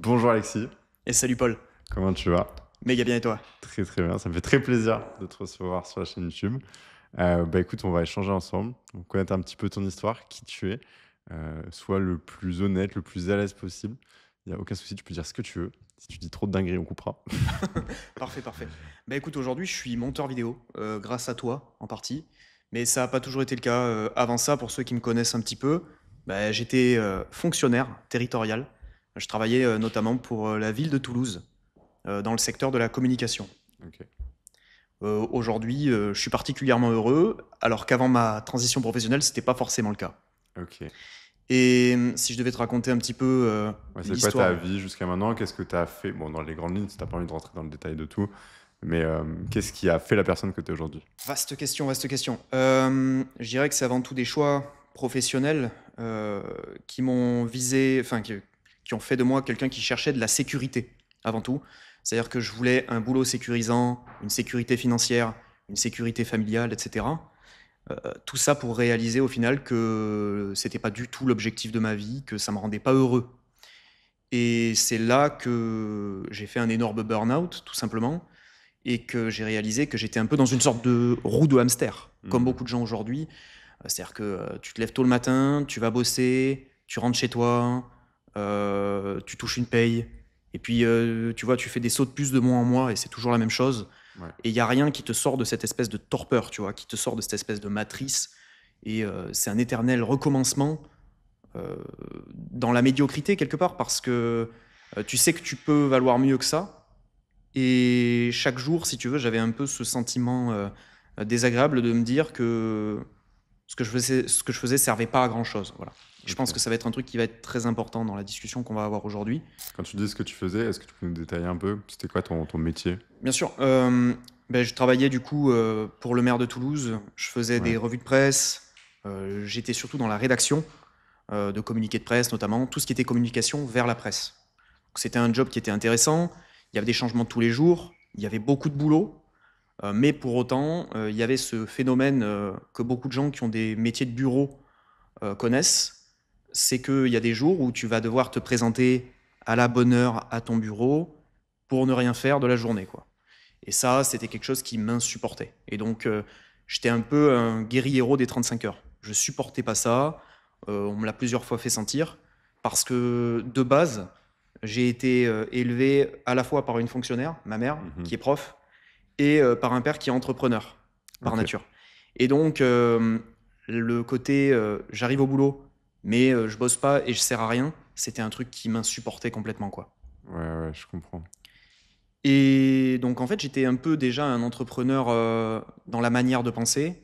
Bonjour Alexis, Et salut Paul, comment tu vas? méga bien et toi? Très très bien, ça me fait très plaisir de te recevoir sur la chaîne YouTube. Écoute, on va échanger ensemble, on va connaître un petit peu ton histoire, qui tu es. Sois le plus honnête, le plus à l'aise possible. Il n'y a aucun souci, tu peux dire ce que tu veux. Si tu dis trop de dingueries, on coupera. Parfait, parfait. Bah écoute, aujourd'hui je suis monteur vidéo, grâce à toi en partie, mais ça n'a pas toujours été le cas. Avant ça, pour ceux qui me connaissent un petit peu, bah, j'étais fonctionnaire territorial. Je travaillais notamment pour la ville de Toulouse, dans le secteur de la communication. Ok. Aujourd'hui, je suis particulièrement heureux, alors qu'avant ma transition professionnelle, c'était pas forcément le cas. Ok. Et si je devais te raconter un petit peu Ouais, c'est quoi ta l'histoire. vie jusqu'à maintenant? Qu'est-ce que tu as fait? Bon, dans les grandes lignes, si tu n'as pas envie de rentrer dans le détail de tout, mais qu'est-ce qui a fait la personne que tu es aujourd'hui? Vaste question, vaste question. Je dirais que c'est avant tout des choix professionnels qui m'ont visé, enfin, qui ont fait de moi quelqu'un qui cherchait de la sécurité, avant tout. C'est-à-dire que je voulais un boulot sécurisant, une sécurité financière, une sécurité familiale, etc. Tout ça pour réaliser au final que c'était pas du tout l'objectif de ma vie, que ça me rendait pas heureux. Et c'est là que j'ai fait un énorme burn-out, tout simplement, et que j'ai réalisé que j'étais un peu dans une sorte de roue de hamster, comme Hmm. beaucoup de gens aujourd'hui. C'est-à-dire que tu te lèves tôt le matin, tu vas bosser, tu rentres chez toi, tu touches une paye, et puis tu vois, tu fais des sauts de puce de mois en mois, et c'est toujours la même chose. Ouais. Et il n'y a rien qui te sort de cette espèce de torpeur, tu vois, qui te sort de cette espèce de matrice. Et c'est un éternel recommencement euh, dans la médiocrité, quelque part, parce que tu sais que tu peux valoir mieux que ça, et chaque jour, si tu veux, j'avais un peu ce sentiment désagréable de me dire que ce que je faisais servait pas à grand chose. Voilà. Je pense Ok. que ça va être un truc qui va être très important dans la discussion qu'on va avoir aujourd'hui. Quand tu dis ce que tu faisais, est-ce que tu peux nous détailler un peu? C'était quoi ton métier? Bien sûr, ben, je travaillais du coup pour le maire de Toulouse. Je faisais Ouais. des revues de presse. J'étais surtout dans la rédaction de communiqués de presse, notamment tout ce qui était communication vers la presse. Donc, c'était un job qui était intéressant. Il y avait des changements tous les jours. Il y avait beaucoup de boulot. Mais pour autant, il y avait ce phénomène que beaucoup de gens qui ont des métiers de bureau connaissent, c'est qu'il y a des jours où tu vas devoir te présenter à la bonne heure à ton bureau pour ne rien faire de la journée, quoi. Et ça, c'était quelque chose qui m'insupportait. Et donc, j'étais un peu un guerriero des 35 heures. Je supportais pas ça. On me l'a plusieurs fois fait sentir. Parce que, de base, j'ai été élevé à la fois par une fonctionnaire, ma mère, Mhm. qui est prof, et par un père qui est entrepreneur par Ok. nature. Et donc, le côté j'arrive au boulot, mais je bosse pas et je sers à rien, c'était un truc qui m'insupportait complètement, quoi. Ouais, ouais, je comprends. Et donc, en fait, j'étais un peu déjà un entrepreneur dans la manière de penser,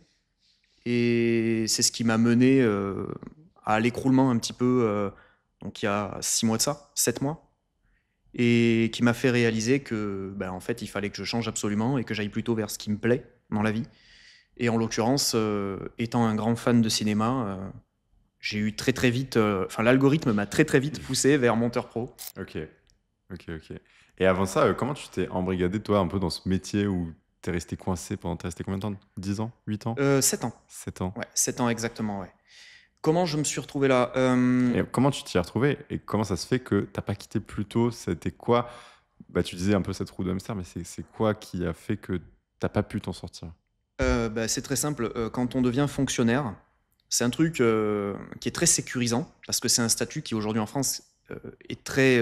et c'est ce qui m'a mené à l'écroulement un petit peu, donc il y a 6 mois de ça, 7 mois, et qui m'a fait réaliser que, ben, en fait, il fallait que je change absolument et que j'aille plutôt vers ce qui me plaît dans la vie. Et en l'occurrence, étant un grand fan de cinéma, j'ai eu très très vite, enfin l'algorithme m'a très très vite poussé vers Monteur Pro. Ok, ok, ok. Et avant ça, comment tu t'es embrigadé, toi, un peu dans ce métier où t'es resté coincé pendant... T'es resté combien de temps? 10 ans? 8 ans? 7 ans, 7 ans? ouais, 7 ans exactement, ouais. Comment je me suis retrouvé là? Et comment tu t'y es retrouvé? Et comment ça se fait que t'as pas quitté plus tôt? C'était quoi? Bah, tu disais un peu cette roue de hamster, mais c'est quoi qui a fait que t'as pas pu t'en sortir? Bah, c'est très simple, quand on devient fonctionnaire, c'est un truc qui est très sécurisant, parce que c'est un statut qui aujourd'hui en France est très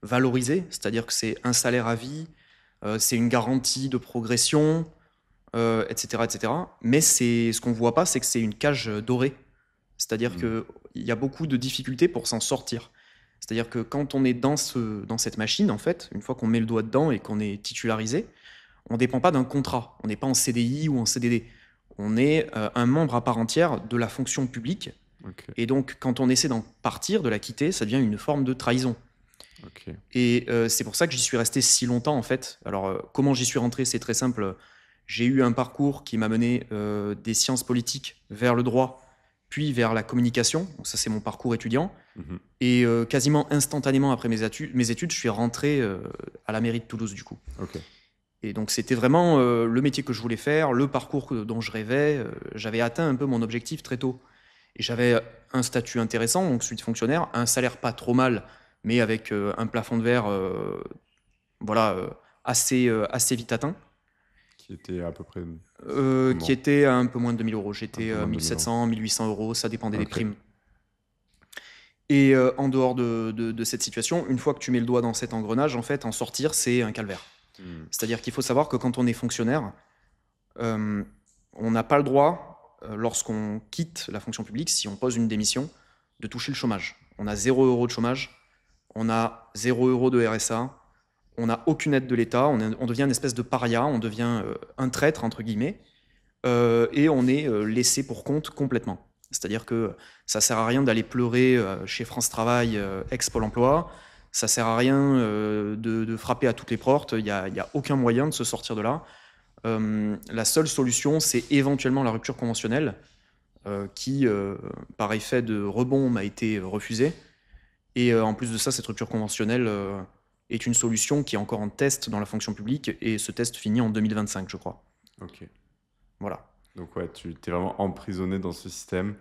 valorisé, c'est-à-dire que c'est un salaire à vie, c'est une garantie de progression, etc., etc. Mais ce qu'on voit pas, c'est que c'est une cage dorée. C'est-à-dire Hmm. qu'il y a beaucoup de difficultés pour s'en sortir. C'est-à-dire que quand on est dans cette machine, en fait, une fois qu'on met le doigt dedans et qu'on est titularisé, on ne dépend pas d'un contrat. On n'est pas en CDI ou en CDD. On est un membre à part entière de la fonction publique. Ok, Et donc, quand on essaie d'en partir, de la quitter, ça devient une forme de trahison. ok. Et c'est pour ça que j'y suis resté si longtemps, en fait. Alors, comment j'y suis rentré? C'est très simple. J'ai eu un parcours qui m'a mené des sciences politiques vers le droit, puis vers la communication. Donc ça, c'est mon parcours étudiant. Mhm. Et quasiment instantanément après mes études, je suis rentré à la mairie de Toulouse, du coup. Ok. Et donc, c'était vraiment le métier que je voulais faire, le parcours dont je rêvais. J'avais atteint un peu mon objectif très tôt. Et j'avais un statut intéressant, donc celui de fonctionnaire, un salaire pas trop mal mais avec un plafond de verre voilà, assez vite atteint, Qui était à peu près qui comment? était à un peu moins de 2 000 euros. Un J'étais peu moins de 2 000 €. 1700, 1800 euros, ça dépendait des Ok. primes. Et en dehors de cette situation, une fois que tu mets le doigt dans cet engrenage, en fait, en sortir, c'est un calvaire. Hmm. C'est-à-dire qu'il faut savoir que quand on est fonctionnaire, euh, on n'a pas le droit, lorsqu'on quitte la fonction publique, si on pose une démission, de toucher le chômage. On a 0 € de chômage, on a 0 € de RSA, on n'a aucune aide de l'État, on devient une espèce de paria, on devient un traître, entre guillemets, et on est laissé pour compte complètement. C'est-à-dire que ça sert à rien d'aller pleurer chez France Travail, ex-Pôle emploi, ça sert à rien de frapper à toutes les portes, il n'y a aucun moyen de se sortir de là. La seule solution, c'est éventuellement la rupture conventionnelle, qui, par effet de rebond, m'a été refusée. Et en plus de ça, cette rupture conventionnelle est une solution qui est encore en test dans la fonction publique, et ce test finit en 2025, je crois. Ok. Voilà. Donc ouais, tu t'es vraiment emprisonné dans ce système,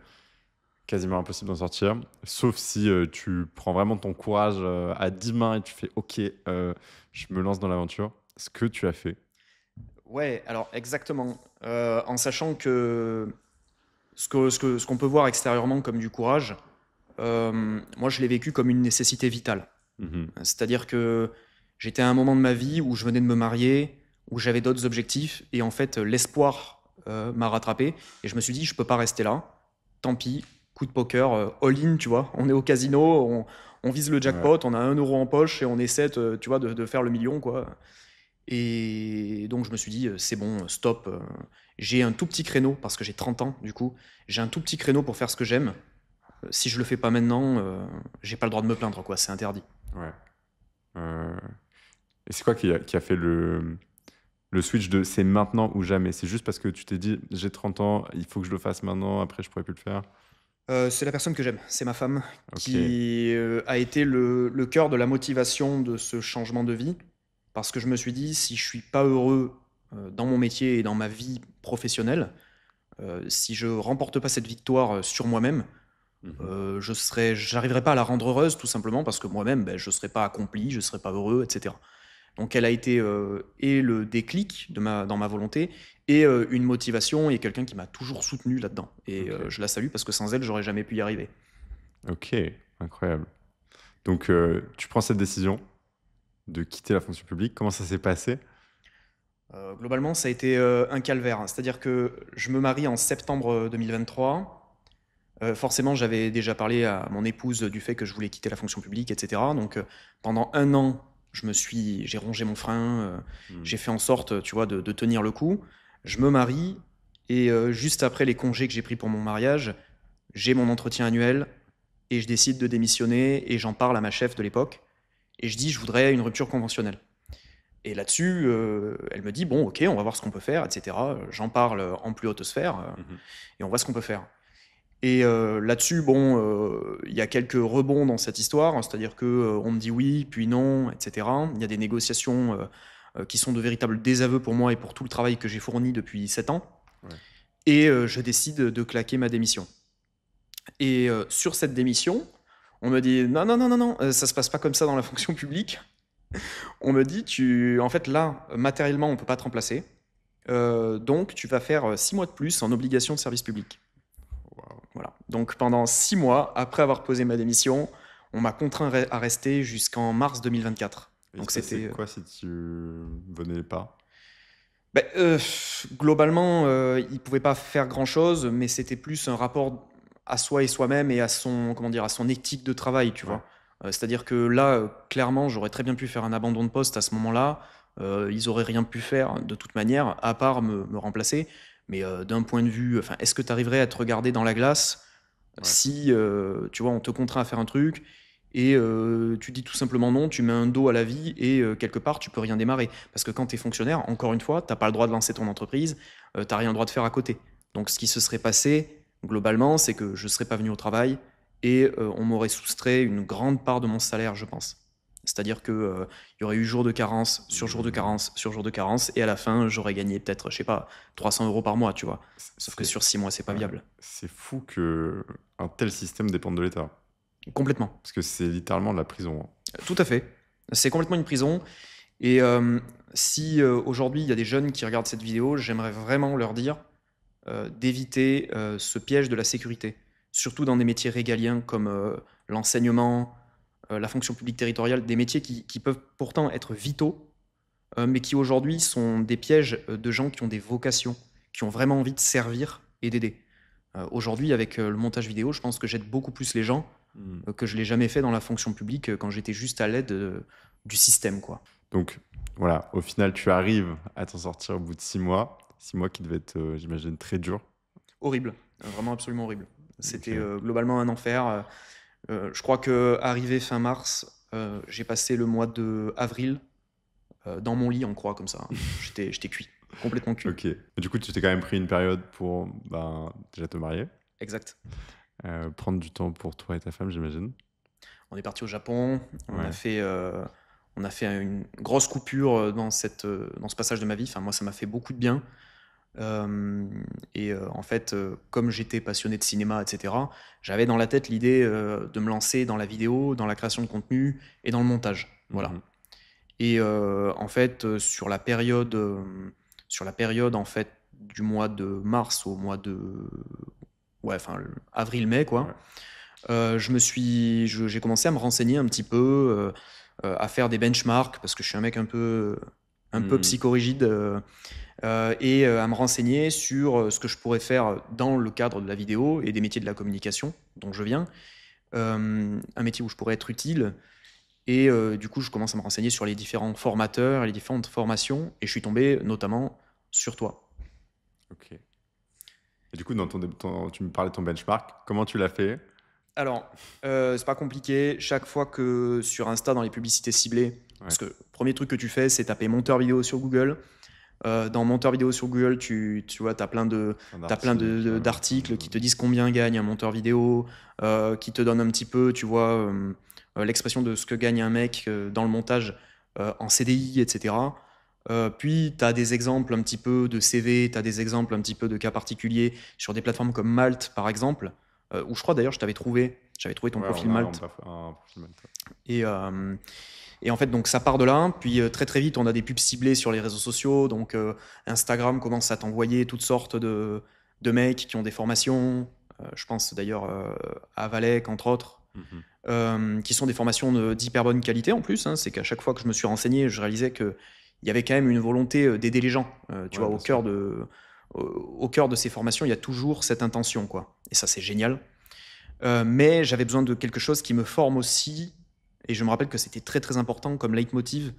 quasiment impossible d'en sortir, sauf si tu prends vraiment ton courage à 10 mains et tu fais OK, je me lance dans l'aventure. Ce que tu as fait. Ouais, alors exactement. En sachant que ce qu'on peut voir extérieurement comme du courage, moi je l'ai vécu comme une nécessité vitale. Mhm. C'est-à-dire que j'étais à un moment de ma vie où je venais de me marier, où j'avais d'autres objectifs, et en fait l'espoir m'a rattrapé, et je me suis dit je peux pas rester là. Tant pis, coup de poker, all-in, tu vois. On est au casino, on vise le Ouais, jackpot, on a 1 € en poche et on essaie, tu vois, de faire le million, quoi. Et donc je me suis dit, c'est bon, stop. J'ai un tout petit créneau, parce que j'ai 30 ans, du coup. J'ai un tout petit créneau pour faire ce que j'aime. Si je le fais pas maintenant, j'ai pas le droit de me plaindre, quoi. C'est interdit. ouais. Euh, Et c'est quoi qui a fait le switch de c'est maintenant ou jamais? C'est juste parce que tu t'es dit j'ai 30 ans, il faut que je le fasse maintenant, après je pourrais plus le faire. C'est la personne que j'aime, c'est ma femme, Ok. qui a été le cœur de la motivation de ce changement de vie. Parce que je me suis dit, si je suis pas heureux dans mon métier et dans ma vie professionnelle, si je remporte pas cette victoire sur moi-même, Mhm. j'arriverai pas à la rendre heureuse, tout simplement parce que moi-même, ben, je serai pas accompli, je serai pas heureux, etc. Donc elle a été et le déclic dans ma volonté, et une motivation, et quelqu'un qui m'a toujours soutenu là-dedans. Et Ok. je la salue, parce que sans elle, j'aurais jamais pu y arriver. Ok, incroyable. Donc tu prends cette décision de quitter la fonction publique. Comment ça s'est passé? Globalement, ça a été un calvaire. C'est-à-dire que je me marie en septembre 2023. Forcément, j'avais déjà parlé à mon épouse du fait que je voulais quitter la fonction publique, etc. Donc, pendant un an, j'ai rongé mon frein, Hmm. j'ai fait en sorte, tu vois, de tenir le coup. Je me marie, et juste après les congés que j'ai pris pour mon mariage, j'ai mon entretien annuel, et je décide de démissionner, et j'en parle à ma chef de l'époque, et je dis, je voudrais une rupture conventionnelle. Et là-dessus, elle me dit, bon, ok, on va voir ce qu'on peut faire, etc. J'en parle en plus haute sphère, Mhm. et on voit ce qu'on peut faire. Et là-dessus, bon, il y a quelques rebonds dans cette histoire, hein, c'est-à-dire que on me dit oui, puis non, etc. Il y a des négociations qui sont de véritables désaveux pour moi et pour tout le travail que j'ai fourni depuis 7 ans. Ouais. Et je décide de claquer ma démission. Et sur cette démission, on me dit non, non, non, non, non, ça se passe pas comme ça dans la fonction publique. On me dit, en fait, là, matériellement, on peut pas te remplacer. Donc, tu vas faire 6 mois de plus en obligation de service public. Waouh. Voilà. Donc pendant 6 mois, après avoir posé ma démission, on m'a contraint à rester jusqu'en mars 2024. Et il se Donc passait c'était... quoi si tu venais pas? Ben, globalement, il pouvait pas faire grand-chose, mais c'était plus un rapport à soi et soi-même, et à son, comment dire, à son éthique de travail, tu Ouais. vois. C'est-à-dire que là, clairement, j'aurais très bien pu faire un abandon de poste à ce moment-là. Ils auraient rien pu faire de toute manière, à part me remplacer. Mais d'un point de vue, enfin, est-ce que tu arriverais à te regarder dans la glace Ouais. si, tu vois, on te contraint à faire un truc, et tu dis tout simplement non, tu mets un dos à la vie, et quelque part, tu peux rien démarrer. Parce que quand tu es fonctionnaire, encore une fois, t'as pas le droit de lancer ton entreprise, t'as rien le droit de faire à côté. Donc ce qui se serait passé, globalement, c'est que je serais pas venu au travail, et on m'aurait soustrait une grande part de mon salaire, je pense. C'est-à-dire que il y aurait eu jour de carence, sur jour de Hmm. carence, sur jour de carence, et à la fin, j'aurais gagné peut-être, je sais pas, 300 € par mois, tu vois. Sauf que C'est sur 6 mois, c'est pas ouais. viable. C'est fou que un tel système dépende de l'État. Complètement. Parce que c'est littéralement de la prison, hein. Tout à fait. C'est complètement une prison. Et si aujourd'hui il y a des jeunes qui regardent cette vidéo, j'aimerais vraiment leur dire d'éviter ce piège de la sécurité, surtout dans des métiers régaliens comme l'enseignement, la fonction publique territoriale, des métiers qui peuvent pourtant être vitaux, mais qui aujourd'hui sont des pièges de gens qui ont des vocations, qui ont vraiment envie de servir et d'aider. Aujourd'hui, avec le montage vidéo, je pense que j'aide beaucoup plus les gens que je l'ai jamais fait dans la fonction publique quand j'étais juste à l'aide du système, quoi. Donc voilà, au final, tu arrives à t'en sortir au bout de 6 mois. 6 mois qui devaient être, j'imagine, très durs. Horrible, vraiment absolument horrible. C'était Ok. globalement un enfer. Je crois que arrivé fin mars, j'ai passé le mois de avril dans mon lit en croix comme ça. J'étais cuit, complètement cuit. Ok. Mais du coup, tu t'es quand même pris une période pour déjà te marier, Exact. prendre du temps pour toi et ta femme, j'imagine. On est parti au Japon. Ouais. On a fait une grosse coupure dans ce passage de ma vie. Enfin, moi, ça m'a fait beaucoup de bien. En fait, comme j'étais passionné de cinéma, etc., j'avais dans la tête l'idée de me lancer dans la vidéo, dans la création de contenu et dans le montage. Voilà. Mhm. Et en fait, sur la période en fait du mois de mars au mois de ouais, enfin avril-mai quoi, Ouais. j'ai commencé à me renseigner un petit peu, à faire des benchmarks parce que je suis un mec un peu Mhm. psychorigide et à me renseigner sur ce que je pourrais faire dans le cadre de la vidéo et des métiers de la communication dont je viens, un métier où je pourrais être utile. Et du coup, je commence à me renseigner sur les différents formateurs et les différentes formations, et je suis tombé notamment sur toi. Ok. Et du coup, tu me parlais de ton benchmark. Comment tu l'as fait? Alors, c'est pas compliqué. Chaque fois que sur Insta, dans les publicités ciblées, Ouais. parce que le premier truc que tu fais, c'est taper monteur vidéo sur Google. Dans monteur vidéo sur Google, tu vois, tu as Un plein article. d'articles qui te disent combien gagne un monteur vidéo, qui te donnent un petit peu, tu vois, l'expression de ce que gagne un mec dans le montage en CDI, etc. Puis, tu as des exemples un petit peu de CV, tu as des exemples un petit peu de cas particuliers sur des plateformes comme Malte, par exemple, où je crois d'ailleurs, j'avais trouvé ton Ouais, profil on a Malte. un profil Malte. Et, euh, et en fait, donc ça part de là. Puis très très vite, on a des pubs ciblées sur les réseaux sociaux. Donc Instagram commence à t'envoyer toutes sortes de mecs qui ont des formations. Je pense d'ailleurs à Valek, entre autres, Mhm. qui sont des formations d'hyper bonne qualité en plus. Hein. C'est qu'à chaque fois que je me suis renseigné, je réalisais qu'il y avait quand même une volonté d'aider les gens. Tu Ouais, vois, bien sûr. au cœur de ces formations, il y a toujours cette intention, quoi. Et ça, c'est génial. Mais j'avais besoin de quelque chose qui me forme aussi. Et je me rappelle que c'était très très important comme leitmotiv.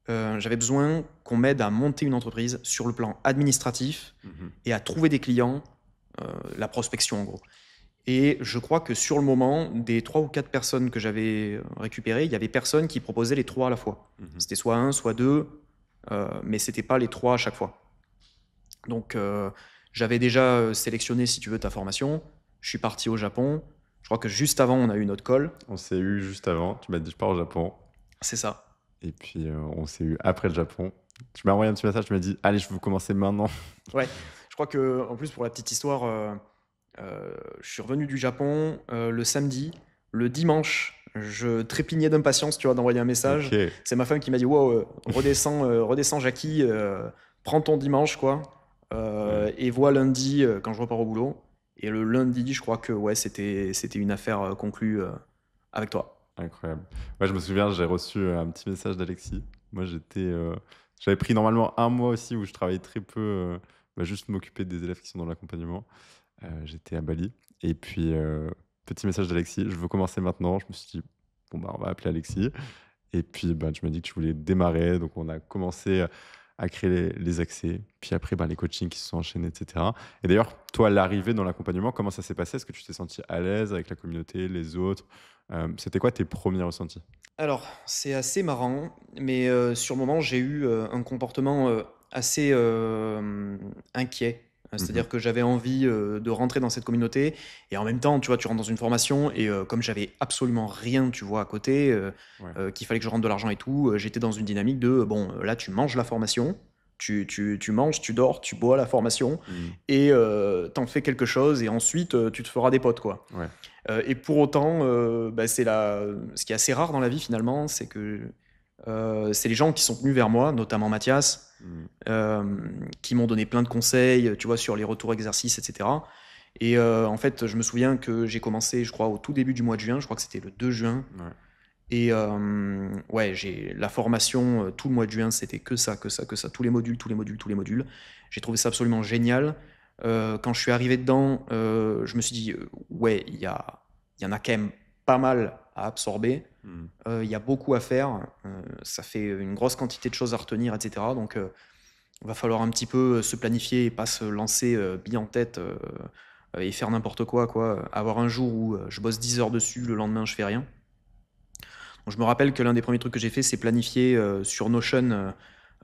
J'avais besoin qu'on m'aide à monter une entreprise sur le plan administratif Mhm. et à trouver des clients, la prospection en gros. Et je crois que sur le moment, des 3 ou 4 personnes que j'avais récupérées, il y avait personne qui proposait les 3 à la fois. Mhm. C'était soit un, soit deux, mais c'était pas les 3 à chaque fois. Donc j'avais déjà sélectionné, si tu veux, ta formation. Je suis parti au Japon. Je crois que juste avant, on a eu notre call. On s'est eu juste avant. Tu m'as dit je pars au Japon. C'est ça. Et puis on s'est eu après le Japon. Tu m'as envoyé un petit message, tu m'as dit allez, je veux commencer maintenant. Ouais. Je crois que, en plus, pour la petite histoire, je suis revenu du Japon le samedi. Le dimanche, je trépignais d'impatience, tu vois, d'envoyer un message. Ok. C'est ma femme qui m'a dit, wow, redescends, Jackie, prends ton dimanche, quoi. Ouais. Et vois lundi quand je repars au boulot. Et le lundi, je crois que ouais, c'était une affaire conclue avec toi. Incroyable. Ouais, je me souviens, j'ai reçu un petit message d'Alexis. Moi, j'avais pris normalement un mois aussi où je travaillais très peu, juste m'occuper des élèves qui sont dans l'accompagnement. J'étais à Bali. Et puis, petit message d'Alexis, je veux commencer maintenant. Je me suis dit, bon, bah, on va appeler Alexis. Et puis, bah, tu m'as dit que tu voulais démarrer. Donc, on a commencé à créer les accès. Puis après, bah, les coachings qui se sont enchaînés, etc. Et d'ailleurs, toi, à l'arrivée dans l'accompagnement, comment ça s'est passé? Est-ce que tu t'es senti à l'aise avec la communauté, les autres? C'était quoi tes premiers ressentis? Alors, c'est assez marrant, mais sur le moment, j'ai eu un comportement assez inquiet. C'est-à-dire Mhm. que j'avais envie de rentrer dans cette communauté, et en même temps, tu vois, tu rentres dans une formation, et comme j'avais absolument rien, tu vois, à côté, Ouais. qu'il fallait que je rentre de l'argent et tout, j'étais dans une dynamique de, bon, là, tu manges la formation, Tu manges, tu dors, tu bois la formation Mmh. et t'en fais quelque chose et ensuite tu te feras des potes, quoi. Ouais. Et pour autant, bah, ce qui est assez rare dans la vie finalement, c'est que c'est les gens qui sont venus vers moi, notamment Mathias, Mmh. qui m'ont donné plein de conseils, tu vois, sur les retours exercices, etc. Et en fait, je me souviens que j'ai commencé, je crois, au tout début du mois de juin, je crois que c'était le 2 juin. Ouais. Et ouais, j'ai la formation, tout le mois de juin, c'était que ça, que ça, que ça, tous les modules, tous les modules, tous les modules. J'ai trouvé ça absolument génial. Quand je suis arrivé dedans, je me suis dit, ouais, il y en a quand même pas mal à absorber. Mmh. Il y a beaucoup à faire. Ça fait une grosse quantité de choses à retenir, etc. Donc, il va falloir un petit peu se planifier et pas se lancer bille en tête et faire n'importe quoi, quoi. Avoir un jour où je bosse 10 heures dessus, le lendemain, je fais rien. Donc, je me rappelle que l'un des premiers trucs que j'ai fait, c'est planifier sur Notion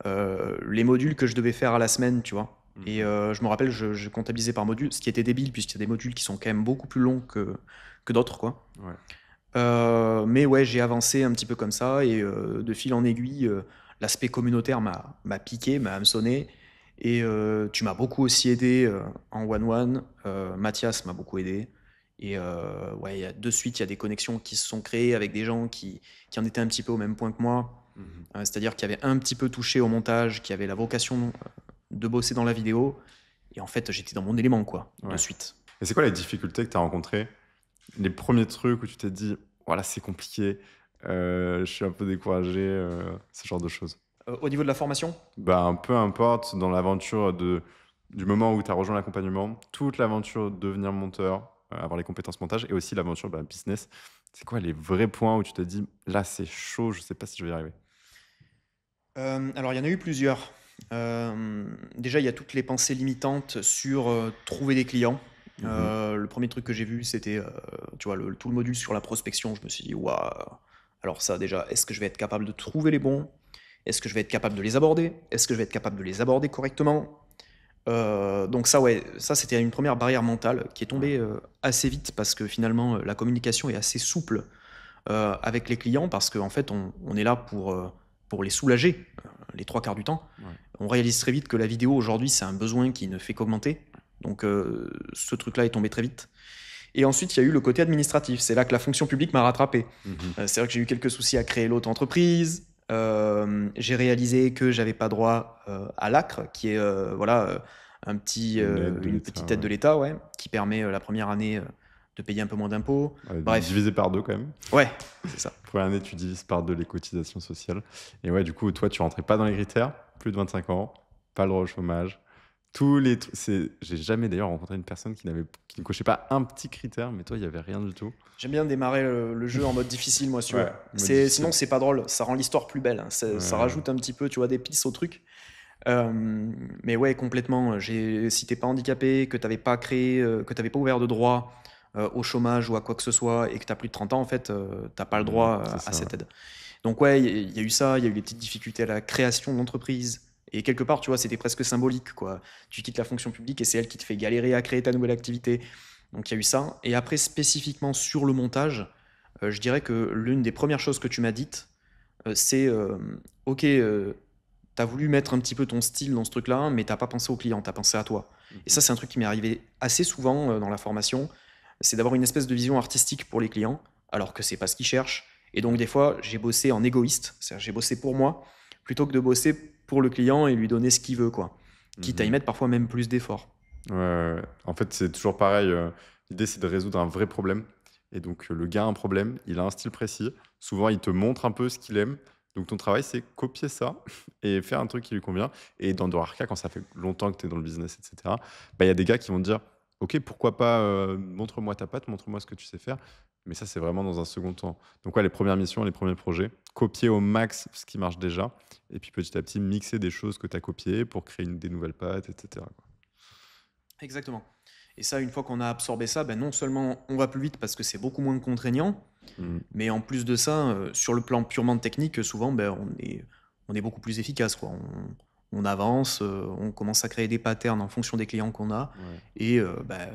les modules que je devais faire à la semaine, tu vois. Et Mmh. je me rappelle, je comptabilisais par module, ce qui était débile, puisqu'il y a des modules qui sont quand même beaucoup plus longs que d'autres, quoi. Ouais. Mais ouais, j'ai avancé un petit peu comme ça, et de fil en aiguille, l'aspect communautaire m'a piqué, m'a hameçonné. Et tu m'as beaucoup aussi aidé en one-one. Mathias m'a beaucoup aidé. Et ouais, de suite, il y a des connexions qui se sont créées avec des gens qui en étaient un petit peu au même point que moi. Mmh. C'est-à-dire qui avaient un petit peu touché au montage, qui avaient la vocation de bosser dans la vidéo. Et en fait, j'étais dans mon élément, quoi, de Ouais. suite. Et c'est quoi les difficultés que tu as rencontrées? Les premiers trucs où tu t'es dit: «Voilà, c'est compliqué, je suis un peu découragé», ce genre de choses? Au niveau de la formation, Ben, peu importe, dans l'aventure du moment où tu as rejoint l'accompagnement, toute l'aventure de devenir monteur, avoir les compétences montage et aussi l'aventure, bah, business. C'est quoi les vrais points où tu te dis: «Là, c'est chaud, je sais pas si je vais y arriver»? alors il y en a eu plusieurs. Déjà, il y a toutes les pensées limitantes sur trouver des clients. Mmh. Le premier truc que j'ai vu, c'était tu vois, tout le module sur la prospection. Je me suis dit, waouh, alors ça déjà, est-ce que je vais être capable de trouver les bons? Est-ce que je vais être capable de les aborder? Est-ce que je vais être capable de les aborder correctement? Donc ça, ouais, ça c'était une première barrière mentale qui est Ouais. tombée assez vite parce que finalement la communication est assez souple avec les clients parce qu'en fait on est là pour les soulager les trois quarts du temps. Ouais. On réalise très vite que la vidéo aujourd'hui c'est un besoin qui ne fait qu'augmenter. Donc ce truc-là est tombé très vite. Et ensuite il y a eu le côté administratif. C'est là que la fonction publique m'a rattrapé. Mmh. C'est vrai que j'ai eu quelques soucis à créer l'auto-entreprise. J'ai réalisé que j'avais pas droit à l'ACRE, qui est voilà, Une aide de une l'État, petite aide ouais. de l'État, ouais, qui permet la première année de payer un peu moins d'impôts. Ouais, Bref, divisé par 2 quand même. ouais, c'est ça. Première année, tu divises par 2 les cotisations sociales et ouais, du coup, toi, tu rentrais pas dans les critères, plus de 25 ans, pas le droit au chômage. Tous les tru c'est J'ai jamais d'ailleurs rencontré une personne qui ne cochait pas un petit critère, mais toi, il y avait rien du tout. J'aime bien démarrer le jeu en mode difficile, moi, si tu veux. Ouais, mode difficile. Sinon, c'est pas drôle. Ça rend l'histoire plus belle, hein. Ça Ouais, rajoute un petit peu, tu vois, d'épices au truc. Mais ouais, complètement. Si t'es pas handicapé, que t'avais pas créé, que t'avais pas ouvert de droit au chômage ou à quoi que ce soit, et que t'as plus de 30 ans, en fait, t'as pas le droit c'est à ça, ouais. cette aide. Donc ouais, il y a eu ça, il y a eu des petites difficultés à la création de l'entreprise. Et quelque part, tu vois, c'était presque symbolique, quoi. Tu quittes la fonction publique et c'est elle qui te fait galérer à créer ta nouvelle activité. Donc il y a eu ça. Et après, spécifiquement sur le montage, je dirais que l'une des premières choses que tu m'as dites, c'est ok, t'as voulu mettre un petit peu ton style dans ce truc-là, mais t'as pas pensé au client, t'as pensé à toi. Et ça, Mmh. c'est un truc qui m'est arrivé assez souvent dans la formation, c'est d'avoir une espèce de vision artistique pour les clients, alors que c'est pas ce qu'ils cherchent. Et donc des fois, j'ai bossé en égoïste, c'est-à-dire j'ai bossé pour moi, plutôt que de bosser pour le client et lui donner ce qu'il veut, quoi. Quitte à y Mmh. mettre parfois même plus d'efforts. Ouais, ouais, ouais. En fait, c'est toujours pareil, l'idée, c'est de résoudre un vrai problème et donc le gars a un problème, il a un style précis. Souvent, il te montre un peu ce qu'il aime. Donc ton travail, c'est copier ça et faire un truc qui lui convient et dans de rares cas, quand ça fait longtemps que tu es dans le business et cetera, bah, il y a des gars qui vont te dire: «OK, pourquoi pas, montre-moi ta patte, montre-moi ce que tu sais faire». Mais ça, c'est vraiment dans un second temps. Donc ouais, les premières missions, les premiers projets, copier au max ce qui marche déjà et puis petit à petit mixer des choses que tu as copiées pour créer des nouvelles pattes et cetera, quoi. Exactement. Et ça, une fois qu'on a absorbé ça, ben non seulement on va plus vite parce que c'est beaucoup moins contraignant, Mmh. mais en plus de ça, sur le plan purement technique, souvent, ben, on est beaucoup plus efficace, quoi. On avance, on commence à créer des patterns en fonction des clients qu'on a, Ouais. et ben,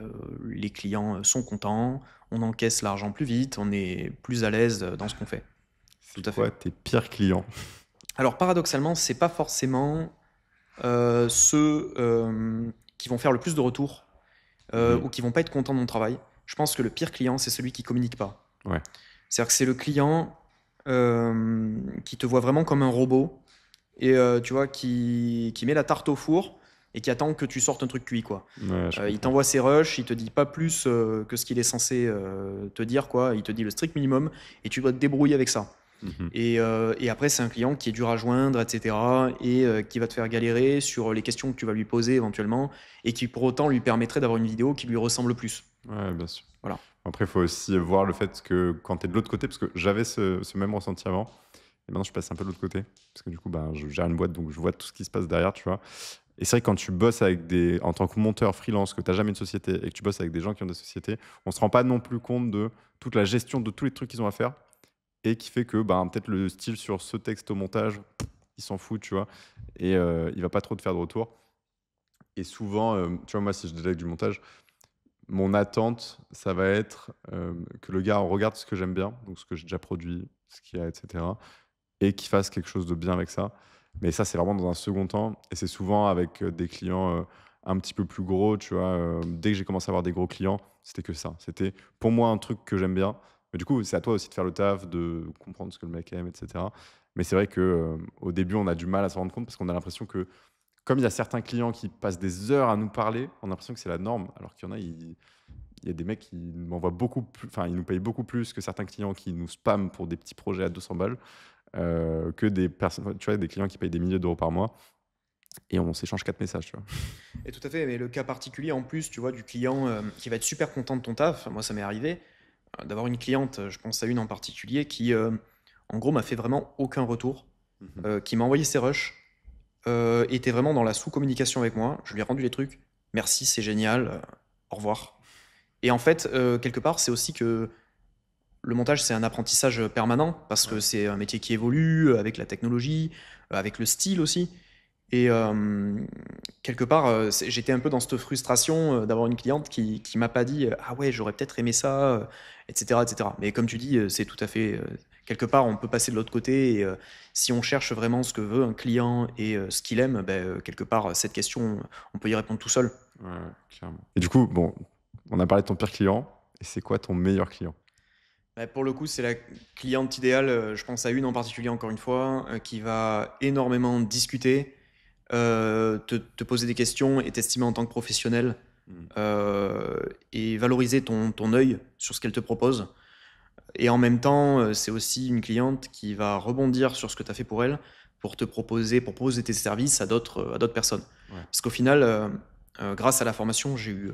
les clients sont contents, on encaisse l'argent plus vite, on est plus à l'aise dans ce qu'on fait. C'est Tout à fait. quoi tes pires clients? Alors paradoxalement, c'est pas forcément ceux qui vont faire le plus de retours ou qui vont pas être contents de mon travail. Je pense que le pire client, c'est celui qui communique pas. Ouais. C'est-à-dire que c'est le client qui te voit vraiment comme un robot et tu vois, qui met la tarte au four et qui attend que tu sortes un truc cuit, quoi. Ouais, je Il comprends. t'envoie ses rushs, il te dit pas plus que ce qu'il est censé te dire, quoi. Il te dit le strict minimum et tu dois te débrouiller avec ça. Mhm. Et après, c'est un client qui est dur à joindre, etc. et qui va te faire galérer sur les questions que tu vas lui poser éventuellement et qui pour autant lui permettrait d'avoir une vidéo qui lui ressemble plus. Ouais, bien sûr. Voilà. Après, il faut aussi voir le fait que quand tu es de l'autre côté, parce que j'avais ce même ressenti avant, et maintenant je passe un peu de l'autre côté, parce que du coup, ben, je gère une boîte, donc je vois tout ce qui se passe derrière, tu vois. Et c'est vrai que quand tu bosses en tant que monteur freelance, que tu n'as jamais une société et que tu bosses avec des gens qui ont des sociétés, on se rend pas non plus compte de toute la gestion de tous les trucs qu'ils ont à faire et qui fait que ben, peut-être le style sur ce texte au montage, il s'en fout, tu vois, et il va pas trop te faire de retour. Et souvent, tu vois, moi, si je délègue du montage, mon attente, ça va être que le gars regarde ce que j'aime bien, donc ce que j'ai déjà produit, ce qu'il y a, etc. Et qu'il fasse quelque chose de bien avec ça. Mais ça, c'est vraiment dans un second temps. Et c'est souvent avec des clients un petit peu plus gros, tu vois. Dès que j'ai commencé à avoir des gros clients, c'était que ça. C'était pour moi un truc que j'aime bien. Mais du coup, c'est à toi aussi de faire le taf, de comprendre ce que le mec aime, etc. Mais c'est vrai que au début, on a du mal à s'en rendre compte parce qu'on a l'impression que, comme il y a certains clients qui passent des heures à nous parler, on a l'impression que c'est la norme. Alors qu'il y en a, il y a des mecs qui m'envoient beaucoup plus, enfin, ils nous payent beaucoup plus que certains clients qui nous spamment pour des petits projets à 200 balles, que des personnes, tu vois, des clients qui payent des milliers d'euros par mois et on s'échange 4 messages, tu vois. Et tout à fait, mais le cas particulier en plus, tu vois, du client qui va être super content de ton taf, moi ça m'est arrivé d'avoir une cliente, je pense à une en particulier, qui en gros m'a fait vraiment aucun retour, qui m'a envoyé ses rushs, était vraiment dans la sous-communication avec moi, je lui ai rendu les trucs, merci, c'est génial, au revoir. Et en fait, quelque part, c'est aussi que le montage, c'est un apprentissage permanent, parce que Ouais. c'est un métier qui évolue avec la technologie, avec le style aussi. Et quelque part, j'étais un peu dans cette frustration d'avoir une cliente qui m'a pas dit ah ouais, j'aurais peut-être aimé ça, etc., etc. Mais comme tu dis, c'est tout à fait. Quelque part, on peut passer de l'autre côté. Et si on cherche vraiment ce que veut un client et ce qu'il aime, ben, quelque part, cette question, on peut y répondre tout seul. Ouais, ouais, clairement. Et du coup, bon, on a parlé de ton pire client. Et c'est quoi ton meilleur client? Ben, pour le coup, c'est la cliente idéale. Je pense à une en particulier, encore une fois, qui va énormément discuter, te poser des questions et t'estimer en tant que professionnel Mm. et valoriser ton œil sur ce qu'elle te propose. Et en même temps, c'est aussi une cliente qui va rebondir sur ce que tu as fait pour elle pour te proposer, pour proposer tes services à d'autres personnes. Ouais. Parce qu'au final, grâce à la formation, j'ai eu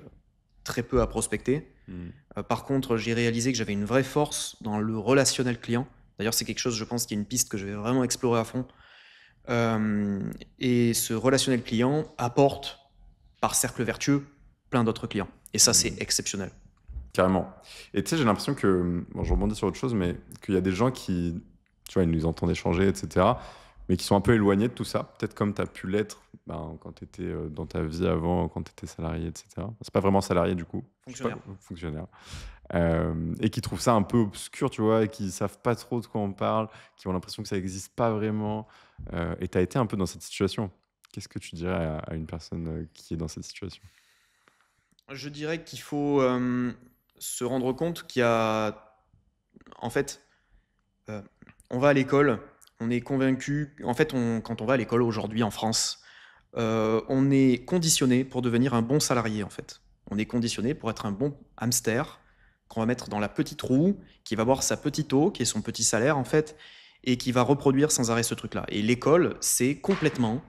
très peu à prospecter. Mm. Par contre, j'ai réalisé que j'avais une vraie force dans le relationnel client. D'ailleurs, c'est quelque chose, je pense, qui est une piste que je vais vraiment explorer à fond. Et ce relationnel client apporte, par cercle vertueux, plein d'autres clients. Et ça, c'est Mm. exceptionnel. Carrément. Et tu sais, j'ai l'impression que, bon, je rebondis sur autre chose, mais qu'il y a des gens qui, tu vois, ils nous entendent échanger, etc., mais qui sont un peu éloignés de tout ça. Peut-être comme tu as pu l'être ben, quand tu étais dans ta vie avant, quand tu étais salarié, etc. C'est pas vraiment salarié du coup, je sais pas, Fonctionnaire. fonctionnaire. Et qui trouvent ça un peu obscur, tu vois, et qui savent pas trop de quoi on parle, qui ont l'impression que ça n'existe pas vraiment. Et tu as été un peu dans cette situation. Qu'est-ce que tu dirais à une personne qui est dans cette situation? Je dirais qu'il faut se rendre compte qu'il y a, en fait, euh, on va à l'école, on est convaincu, en fait, quand on va à l'école aujourd'hui en France, on est conditionné pour devenir un bon salarié, en fait. On est conditionné pour être un bon hamster qu'on va mettre dans la petite roue, qui va avoir sa petite eau, qui est son petit salaire, en fait, et qui va reproduire sans arrêt ce truc-là. Et l'école, c'est complètement,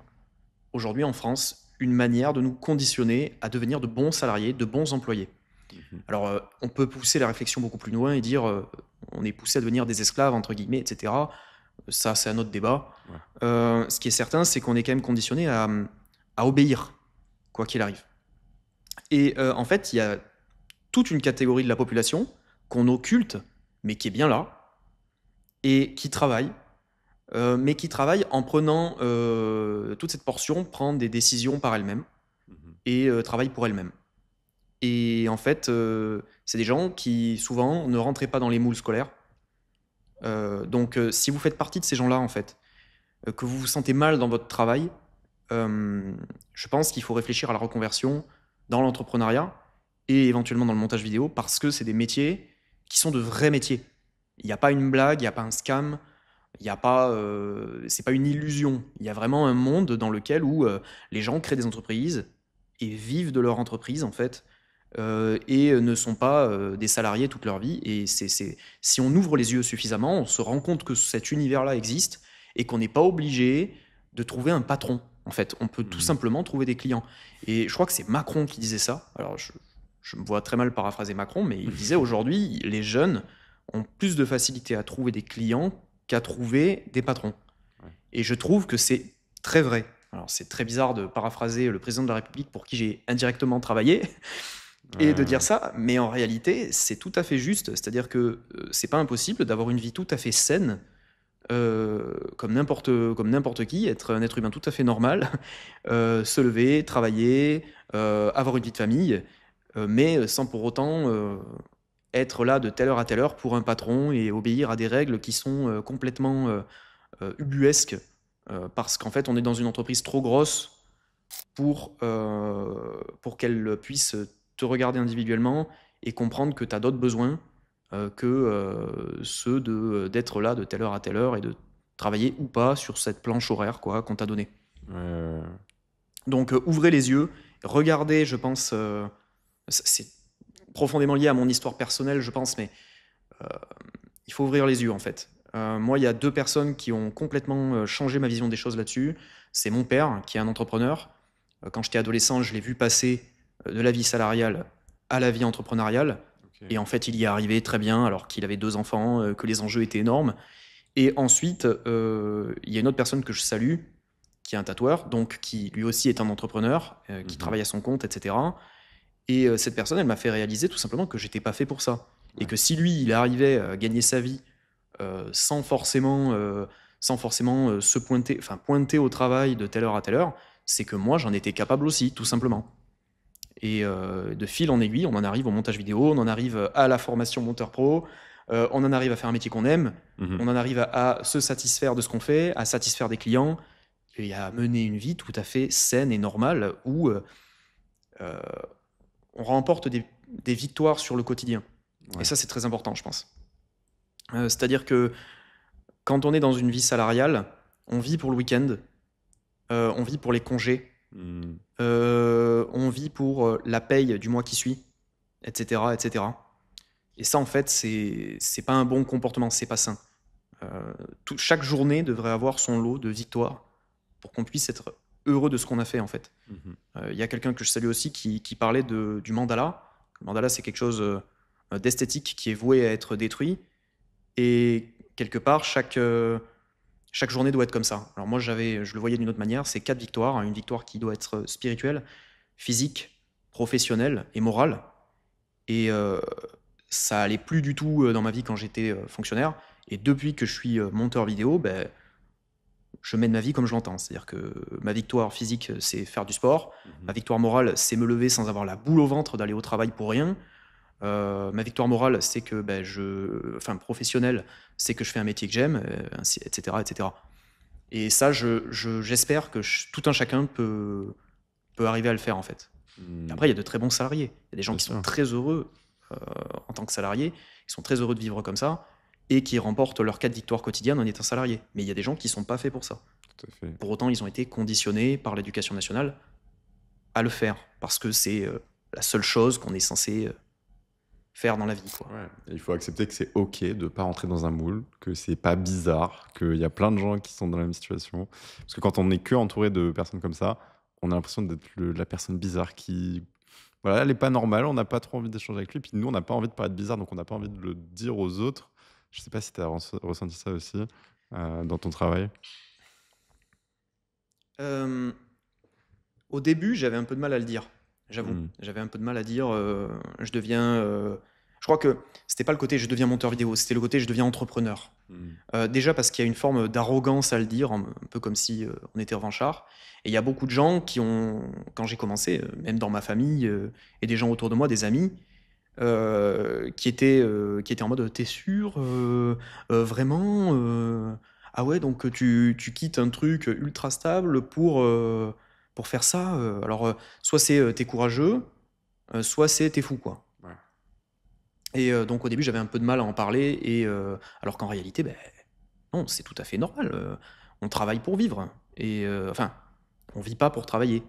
aujourd'hui en France, une manière de nous conditionner à devenir de bons salariés, de bons employés. Mhm. Alors, on peut pousser la réflexion beaucoup plus loin et dire on est poussé à devenir des esclaves, entre guillemets, etc. Ça, c'est un autre débat. Ouais. Ce qui est certain, c'est qu'on est quand même conditionné à obéir, quoi qu'il arrive. Et en fait, il y a toute une catégorie de la population qu'on occulte, mais qui est bien là, et qui travaille, mais qui travaille en prenant toute cette portion, prend des décisions par elle-même, Mhm. et travaille pour elle-même. Et en fait, c'est des gens qui souvent ne rentraient pas dans les moules scolaires. Donc, si vous faites partie de ces gens-là, en fait, que vous vous sentez mal dans votre travail, je pense qu'il faut réfléchir à la reconversion dans l'entrepreneuriat et éventuellement dans le montage vidéo parce que c'est des métiers qui sont de vrais métiers. Il n'y a pas une blague, il n'y a pas un scam, il n'y a pas, c'est pas une illusion. Il y a vraiment un monde dans lequel où les gens créent des entreprises et vivent de leur entreprise en fait et ne sont pas des salariés toute leur vie. Et si on ouvre les yeux suffisamment, on se rend compte que cet univers-là existe et qu'on n'est pas obligé de trouver un patron. En fait, on peut tout Mhm. simplement trouver des clients. Et je crois que c'est Macron qui disait ça. Alors, je me vois très mal paraphraser Macron, mais il disait aujourd'hui, les jeunes ont plus de facilité à trouver des clients qu'à trouver des patrons. Ouais. Et je trouve que c'est très vrai. Alors, c'est très bizarre de paraphraser le président de la République pour qui j'ai indirectement travaillé et de dire Ouais. ça, mais en réalité, c'est tout à fait juste. C'est-à-dire que c'est pas impossible d'avoir une vie tout à fait saine, comme n'importe qui, être un être humain tout à fait normal, se lever, travailler, avoir une vie de famille, mais sans pour autant être là de telle heure à telle heure pour un patron et obéir à des règles qui sont complètement ubuesques, parce qu'en fait, on est dans une entreprise trop grosse pour qu'elle puisse te regarder individuellement et comprendre que tu as d'autres besoins que ceux d'être là de telle heure à telle heure et de travailler ou pas sur cette planche horaire quoi, qu'on t'a donnée. Ouais. Donc ouvrez les yeux, regardez, je pense, c'est profondément lié à mon histoire personnelle, je pense, mais il faut ouvrir les yeux en fait. Moi, il y a deux personnes qui ont complètement changé ma vision des choses là-dessus. C'est mon père, qui est un entrepreneur. Quand j'étais adolescent, je l'ai vu passer de la vie salariale à la vie entrepreneuriale. Ok. Et en fait, il y est arrivé très bien, alors qu'il avait deux enfants, que les enjeux étaient énormes. Et ensuite, il y a une autre personne que je salue, qui est un tatoueur, donc qui lui aussi est un entrepreneur, qui Mhm. travaille à son compte, etc. Et cette personne, elle m'a fait réaliser tout simplement que j'étais pas fait pour ça. Et Ouais. que si lui, il arrivait à gagner sa vie sans forcément, se pointer, enfin pointer au travail de telle heure à telle heure, c'est que moi, j'en étais capable aussi, tout simplement. Et de fil en aiguille, on en arrive au montage vidéo, on en arrive à la formation monteur pro, on en arrive à faire un métier qu'on aime, Mhm. on en arrive à se satisfaire de ce qu'on fait, à satisfaire des clients, et à mener une vie tout à fait saine et normale où euh, on remporte des victoires sur le quotidien. Et Ouais. ça, c'est très important, je pense. C'est-à-dire que quand on est dans une vie salariale, on vit pour le week-end, on vit pour les congés, Mhm. on vit pour la paye du mois qui suit, etc., etc. Et ça, en fait, c'est pas un bon comportement, c'est pas sain. Chaque journée devrait avoir son lot de victoires pour qu'on puisse être heureux de ce qu'on a fait, en fait. Mhm. Il y a quelqu'un que je salue aussi qui parlait du mandala. Le mandala, c'est quelque chose d'esthétique qui est voué à être détruit. Et quelque part, chaque journée doit être comme ça. Alors moi, je le voyais d'une autre manière, c'est 4 victoires. Une victoire qui doit être spirituelle, physique, professionnelle et morale. Et ça allait plus du tout dans ma vie quand j'étais fonctionnaire. Et depuis que je suis monteur vidéo, ben, je mène ma vie comme je l'entends. C'est-à-dire que ma victoire physique, c'est faire du sport. Ma Mhm. victoire morale, c'est me lever sans avoir la boule au ventre d'aller au travail pour rien. Ma victoire morale, c'est que ben, enfin professionnelle, c'est que je fais un métier que j'aime, etc., etc. Et ça, j'espère que tout un chacun peut arriver à le faire en fait. Et Mhm. après, il y a de très bons salariés. Il y a des gens Bien qui sont sûr. très heureux euh, en tant que salariés, qui sont très heureux de vivre comme ça et qui remportent leurs 4 victoires quotidiennes en étant salariés. Mais il y a des gens qui sont pas faits pour ça. Tout à fait. Pour autant, ils ont été conditionnés par l'éducation nationale à le faire parce que c'est la seule chose qu'on est censé faire dans la vie, quoi. Ouais. Et il faut accepter que c'est OK de ne pas rentrer dans un moule, que c'est pas bizarre, qu'il y a plein de gens qui sont dans la même situation. Parce que quand on n'est que entouré de personnes comme ça, on a l'impression d'être la personne bizarre qui, voilà, elle est pas normale, on n'a pas trop envie d'échanger avec lui. Puis nous, on n'a pas envie de paraître bizarre, donc on n'a pas envie de le dire aux autres. Je sais pas si tu as ressenti ça aussi dans ton travail. Euh, Au début, j'avais un peu de mal à le dire, j'avoue. Hmm. J'avais un peu de mal à dire je deviens. Je crois que c'était pas le côté je deviens monteur vidéo, c'était le côté je deviens entrepreneur. Hmm. Déjà parce qu'il y a une forme d'arrogance à le dire, un peu comme si on était revanchard. Et il y a beaucoup de gens qui ont, quand j'ai commencé, même dans ma famille et des gens autour de moi, des amis, qui étaient en mode t'es sûr vraiment Ah ouais, donc tu quittes un truc ultra stable pour faire ça. Alors, soit c'est t'es courageux, soit c'est t'es fou, quoi. Ouais. Et donc au début, j'avais un peu de mal à en parler, et alors qu'en réalité, ben, non, c'est tout à fait normal. On travaille pour vivre. Et enfin, on vit pas pour travailler.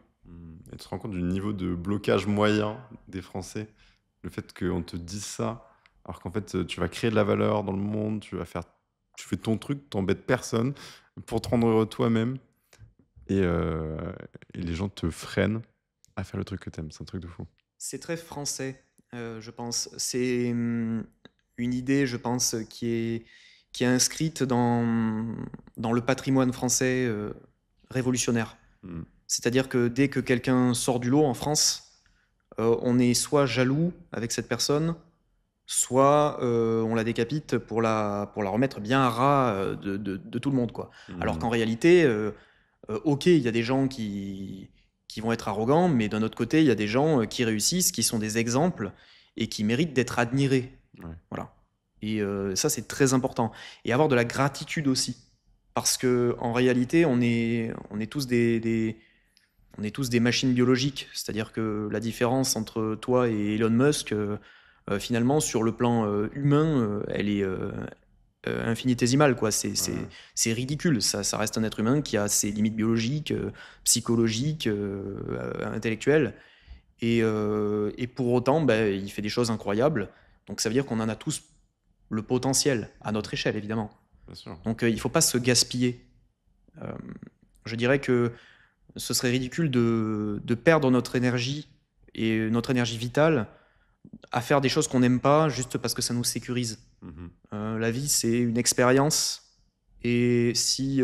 Et tu te rends compte du niveau de blocage moyen des Français? Le fait qu'on te dise ça, alors qu'en fait, tu vas créer de la valeur dans le monde, tu fais ton truc, tu embêtes personne pour te rendre heureux toi-même et heu et les gens te freinent à faire le truc que t'aimes. C'est un truc de fou. C'est très français, je pense. C'est une idée, je pense, qui est inscrite dans le patrimoine français révolutionnaire. Mmh. C'est-à-dire que dès que quelqu'un sort du lot en France, on est soit jaloux avec cette personne, soit on la décapite pour la remettre bien à ras de tout le monde, quoi. Alors Mmh. qu'en réalité, ok, il y a des gens qui vont être arrogants, mais d'un autre côté, il y a des gens qui réussissent, qui sont des exemples et qui méritent d'être admirés. Ouais. Voilà. Et ça, c'est très important. Et avoir de la gratitude aussi. Parce que en réalité, on est tous on est tous des machines biologiques. C'est-à-dire que la différence entre toi et Elon Musk, finalement, sur le plan humain, elle est infinitésimale, quoi. Ouais. C'est ridicule. Ça reste un être humain qui a ses limites biologiques, psychologiques, intellectuelles. Et pour autant, ben, il fait des choses incroyables. Donc ça veut dire qu'on en a tous le potentiel, à notre échelle, évidemment. Bien sûr. Donc il ne faut pas se gaspiller. Euh, je dirais que ce serait ridicule de perdre notre énergie et notre énergie vitale à faire des choses qu'on n'aime pas juste parce que ça nous sécurise. Mmh. La vie, c'est une expérience. Et si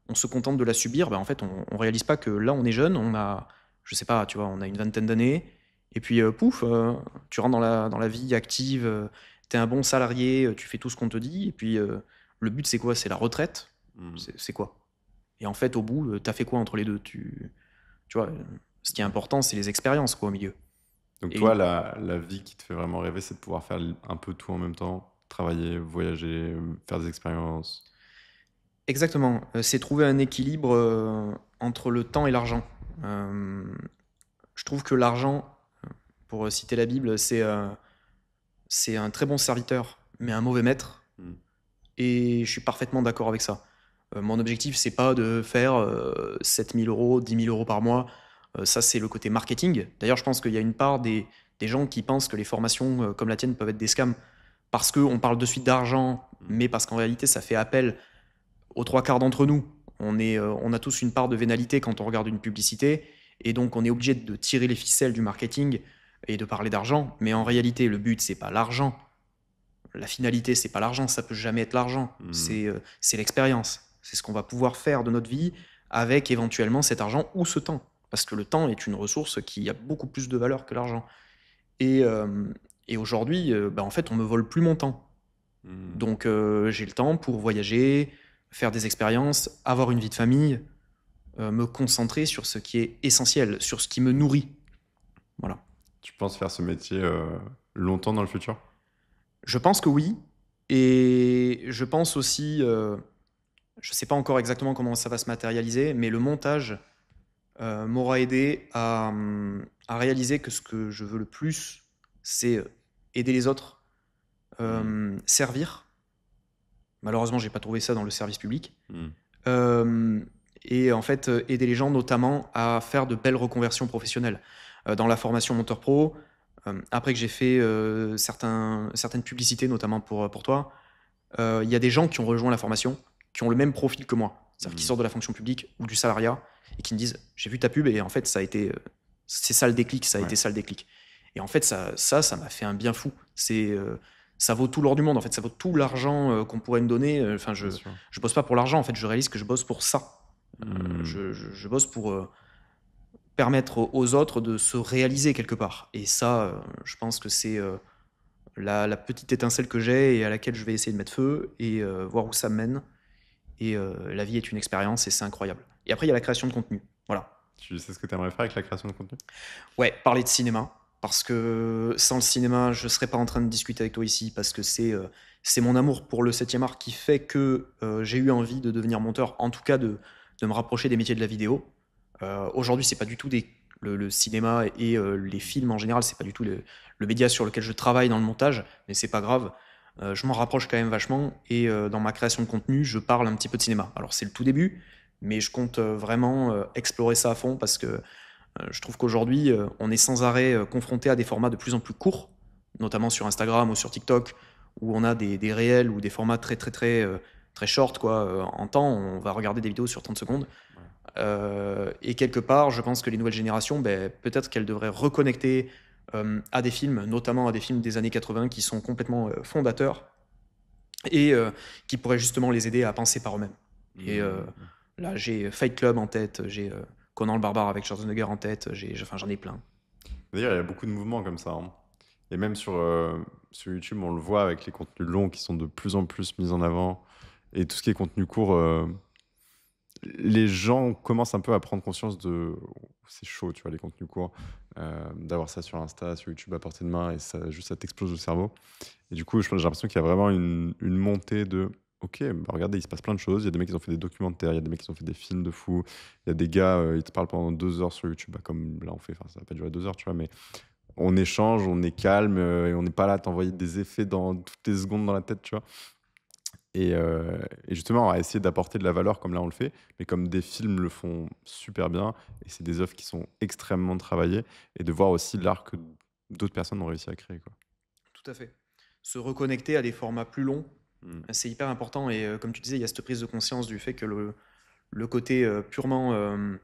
on se contente de la subir, ben en fait, on réalise pas que là, on est jeune, on a, je sais pas, tu vois, on a une vingtaine d'années. Et puis, pouf, tu rentres dans la vie active, tu es un bon salarié, tu fais tout ce qu'on te dit. Et puis, le but, c'est quoi? C'est la retraite? Mmh. C'est quoi? Et en fait, au bout, tu as fait quoi entre les deux? Tu vois, ce qui est Ouais. important, c'est les expériences, quoi, au milieu. Donc Et toi, la vie qui te fait vraiment rêver, c'est de pouvoir faire un peu tout en même temps, travailler, voyager, faire des expériences. exactement, c'est trouver un équilibre entre le temps et l'argent. Euh, je trouve que l'argent, pour citer la Bible, c'est un très bon serviteur, mais un mauvais maître. Mmh. Et je suis parfaitement d'accord avec ça. Mon objectif, c'est pas de faire 7 000 euros, 10 000 euros par mois. Ça, c'est le côté marketing. D'ailleurs, je pense qu'il y a une part des gens qui pensent que les formations comme la tienne peuvent être des scams parce qu'on parle de suite d'argent, Mmh. mais parce qu'en réalité, ça fait appel aux trois quarts d'entre nous. On a tous une part de vénalité quand on regarde une publicité, et donc on est obligé de tirer les ficelles du marketing et de parler d'argent. Mais en réalité, le but, c'est pas l'argent. La finalité, c'est pas l'argent, ça peut jamais être l'argent. Mmh. C'est l'expérience. C'est ce qu'on va pouvoir faire de notre vie avec éventuellement cet argent ou ce temps. Parce que le temps est une ressource qui a beaucoup plus de valeur que l'argent. Et, euh, et aujourd'hui, bah, en fait, on me vole plus mon temps. Mmh. Donc j'ai le temps pour voyager, faire des expériences, avoir une vie de famille, me concentrer sur ce qui est essentiel, sur ce qui me nourrit. Voilà. Tu penses faire ce métier, longtemps dans le futur? Je pense que oui. Et je pense aussi, je ne sais pas encore exactement comment ça va se matérialiser, mais le montage m'aura aidé à réaliser que ce que je veux le plus, c'est aider les autres, Mmh. servir. Malheureusement, j'ai pas trouvé ça dans le service public. Mmh. Euh, et en fait, aider les gens notamment à faire de belles reconversions professionnelles. Dans la formation Monteur Pro, après que j'ai fait certaines publicités, notamment pour toi, il y a des gens qui ont rejoint la formation, qui ont le même profil que moi, c'est-à-dire qui Mmh. sortent de la fonction publique ou du salariat et qui me disent j'ai vu ta pub et en fait ça a été c'est ça le déclic, ça a Ouais, été ça le déclic. Et en fait ça m'a fait un bien fou. Ça vaut tout l'or du monde, en fait, ça vaut tout l'argent qu'on pourrait me donner. Enfin, bien sûr. je bosse pas pour l'argent, en fait, je réalise que je bosse pour ça. Mmh. Je bosse pour permettre aux autres de se réaliser quelque part. Et ça, je pense que c'est la petite étincelle que j'ai et à laquelle je vais essayer de mettre feu et voir où ça me mène. Et la vie est une expérience et c'est incroyable. Et après, il y a la création de contenu. Voilà. Tu sais ce que tu aimerais faire avec la création de contenu? Ouais, parler de cinéma. parce que sans le cinéma, je serais pas en train de discuter avec toi ici, parce que c'est mon amour pour le 7e art qui fait que j'ai eu envie de devenir monteur, en tout cas de me rapprocher des métiers de la vidéo. Aujourd'hui, c'est pas du tout le cinéma et les films en général, c'est pas du tout le média sur lequel je travaille dans le montage, mais c'est pas grave. Je m'en rapproche quand même vachement et dans ma création de contenu, je parle un petit peu de cinéma. Alors c'est le tout début, mais je compte vraiment explorer ça à fond parce que je trouve qu'aujourd'hui, on est sans arrêt confronté à des formats de plus en plus courts, notamment sur Instagram ou sur TikTok, où on a des réels ou des formats très short quoi. En temps, on va regarder des vidéos sur 30 secondes. Ouais. Et quelque part, je pense que les nouvelles générations, ben, peut-être qu'elles devraient reconnecter à des films, notamment à des films des années 80 qui sont complètement fondateurs et qui pourraient justement les aider à penser par eux-mêmes. Et là, j'ai Fight Club en tête, j'ai Conan le Barbare avec Schwarzenegger en tête, enfin, j'en ai plein. D'ailleurs, il y a beaucoup de mouvements comme ça, hein. Et même sur YouTube, on le voit avec les contenus longs qui sont de plus en plus mis en avant. Et tout ce qui est contenu court, les gens commencent un peu à prendre conscience de. C'est chaud, tu vois, les contenus courts. D'avoir ça sur Insta, sur YouTube à portée de main, et ça t'explose le cerveau. Et du coup, j'ai l'impression qu'il y a vraiment une montée de. Ok, bah regardez, il se passe plein de choses. Il y a des mecs qui ont fait des documentaires, il y a des mecs qui ont fait des films de fous. Il y a des gars, ils te parlent pendant 2 heures sur YouTube, bah, comme là on fait. Enfin, ça va pas durer 2 heures, tu vois, mais on échange, on est calme, et on n'est pas là à t'envoyer des effets dans toutes les secondes dans la tête, tu vois. Et justement, à essayer d'apporter de la valeur comme là on le fait, mais comme des films le font super bien, et c'est des œuvres qui sont extrêmement travaillées, et de voir aussi l'art que d'autres personnes ont réussi à créer, quoi. Tout à fait. Se reconnecter à des formats plus longs, Mm. c'est hyper important. Et comme tu disais, il y a cette prise de conscience du fait que le côté purement euh,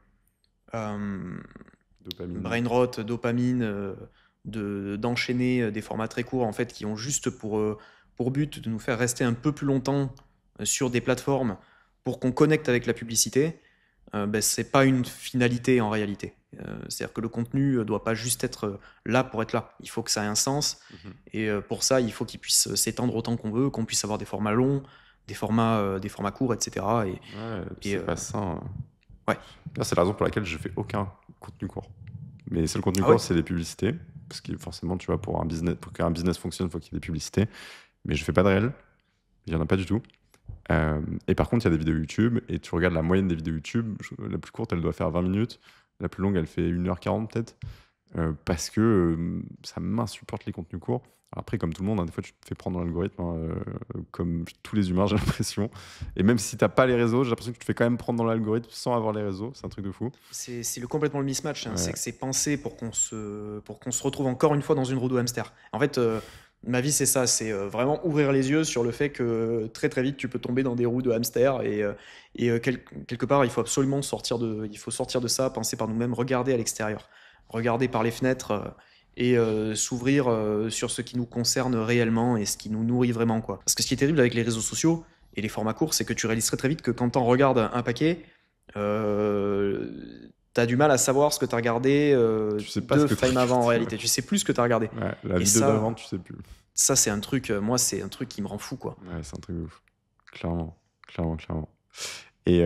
Dopamine. brain rot, dopamine, d'enchaîner des formats très courts en fait qui ont juste pour but de nous faire rester un peu plus longtemps sur des plateformes pour qu'on connecte avec la publicité, ben, c'est pas une finalité en réalité. C'est-à-dire que le contenu doit pas juste être là pour être là. Il faut que ça ait un sens Mhm. et pour ça, il faut qu'il puisse s'étendre autant qu'on veut, qu'on puisse avoir des formats longs, des formats courts, etc. Ouais, Et, c'est pas sain. ouais. Là, c'est la raison pour laquelle je fais aucun contenu court. Mais c'est le contenu Ah ouais. court, c'est les publicités. Parce que forcément, tu vois, pour qu'un business fonctionne, il faut qu'il y ait des publicités. Mais je fais pas de réel. Il y en a pas du tout. Et par contre, il y a des vidéos YouTube. Et tu regardes la moyenne des vidéos YouTube. La plus courte, elle doit faire 20 minutes. La plus longue, elle fait 1h40 peut-être. Parce que ça m'insupporte les contenus courts. Alors après, comme tout le monde, hein, des fois, tu te fais prendre dans l'algorithme, hein, comme tous les humains, j'ai l'impression. Et même si t'as pas les réseaux, j'ai l'impression que tu te fais quand même prendre dans l'algorithme sans avoir les réseaux. C'est un truc de fou. C'est complètement le mismatch, hein. C'est Ouais. que c'est pensé pour qu'on se retrouve encore une fois dans une roue de hamster. En fait, ma vie, c'est ça, c'est vraiment ouvrir les yeux sur le fait que très très vite, tu peux tomber dans des roues de hamster quelque part, il faut absolument il faut sortir de ça, penser par nous-mêmes, regarder à l'extérieur, regarder par les fenêtres s'ouvrir sur ce qui nous concerne réellement et ce qui nous nourrit vraiment, quoi. Parce que ce qui est terrible avec les réseaux sociaux et les formats courts, c'est que tu réalises très très vite que quand t'en regardes un paquet, t'as du mal à savoir ce que t'as regardé Tu sais pas ce deux que t'as frames avant en regardé. réalité. Tu sais plus ce que t'as regardé. Ouais, la Et vidéo d'avant, tu sais plus. ça c'est un truc, moi c'est un truc qui me rend fou, quoi. Ouais, c'est un truc de ouf. Clairement, clairement, clairement. Et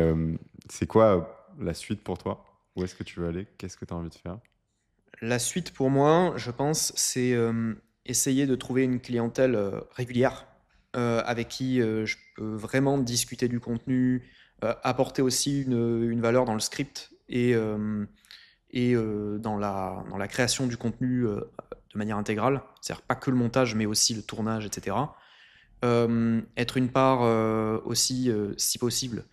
c'est quoi la suite pour toi? Où est-ce que tu veux aller? Qu'est-ce que tu as envie de faire? La suite pour moi, je pense, c'est essayer de trouver une clientèle régulière avec qui je peux vraiment discuter du contenu, apporter aussi une valeur dans le script et dans la création du contenu de manière intégrale. C'est-à-dire pas que le montage, mais aussi le tournage, etc. Être une part aussi, si possible,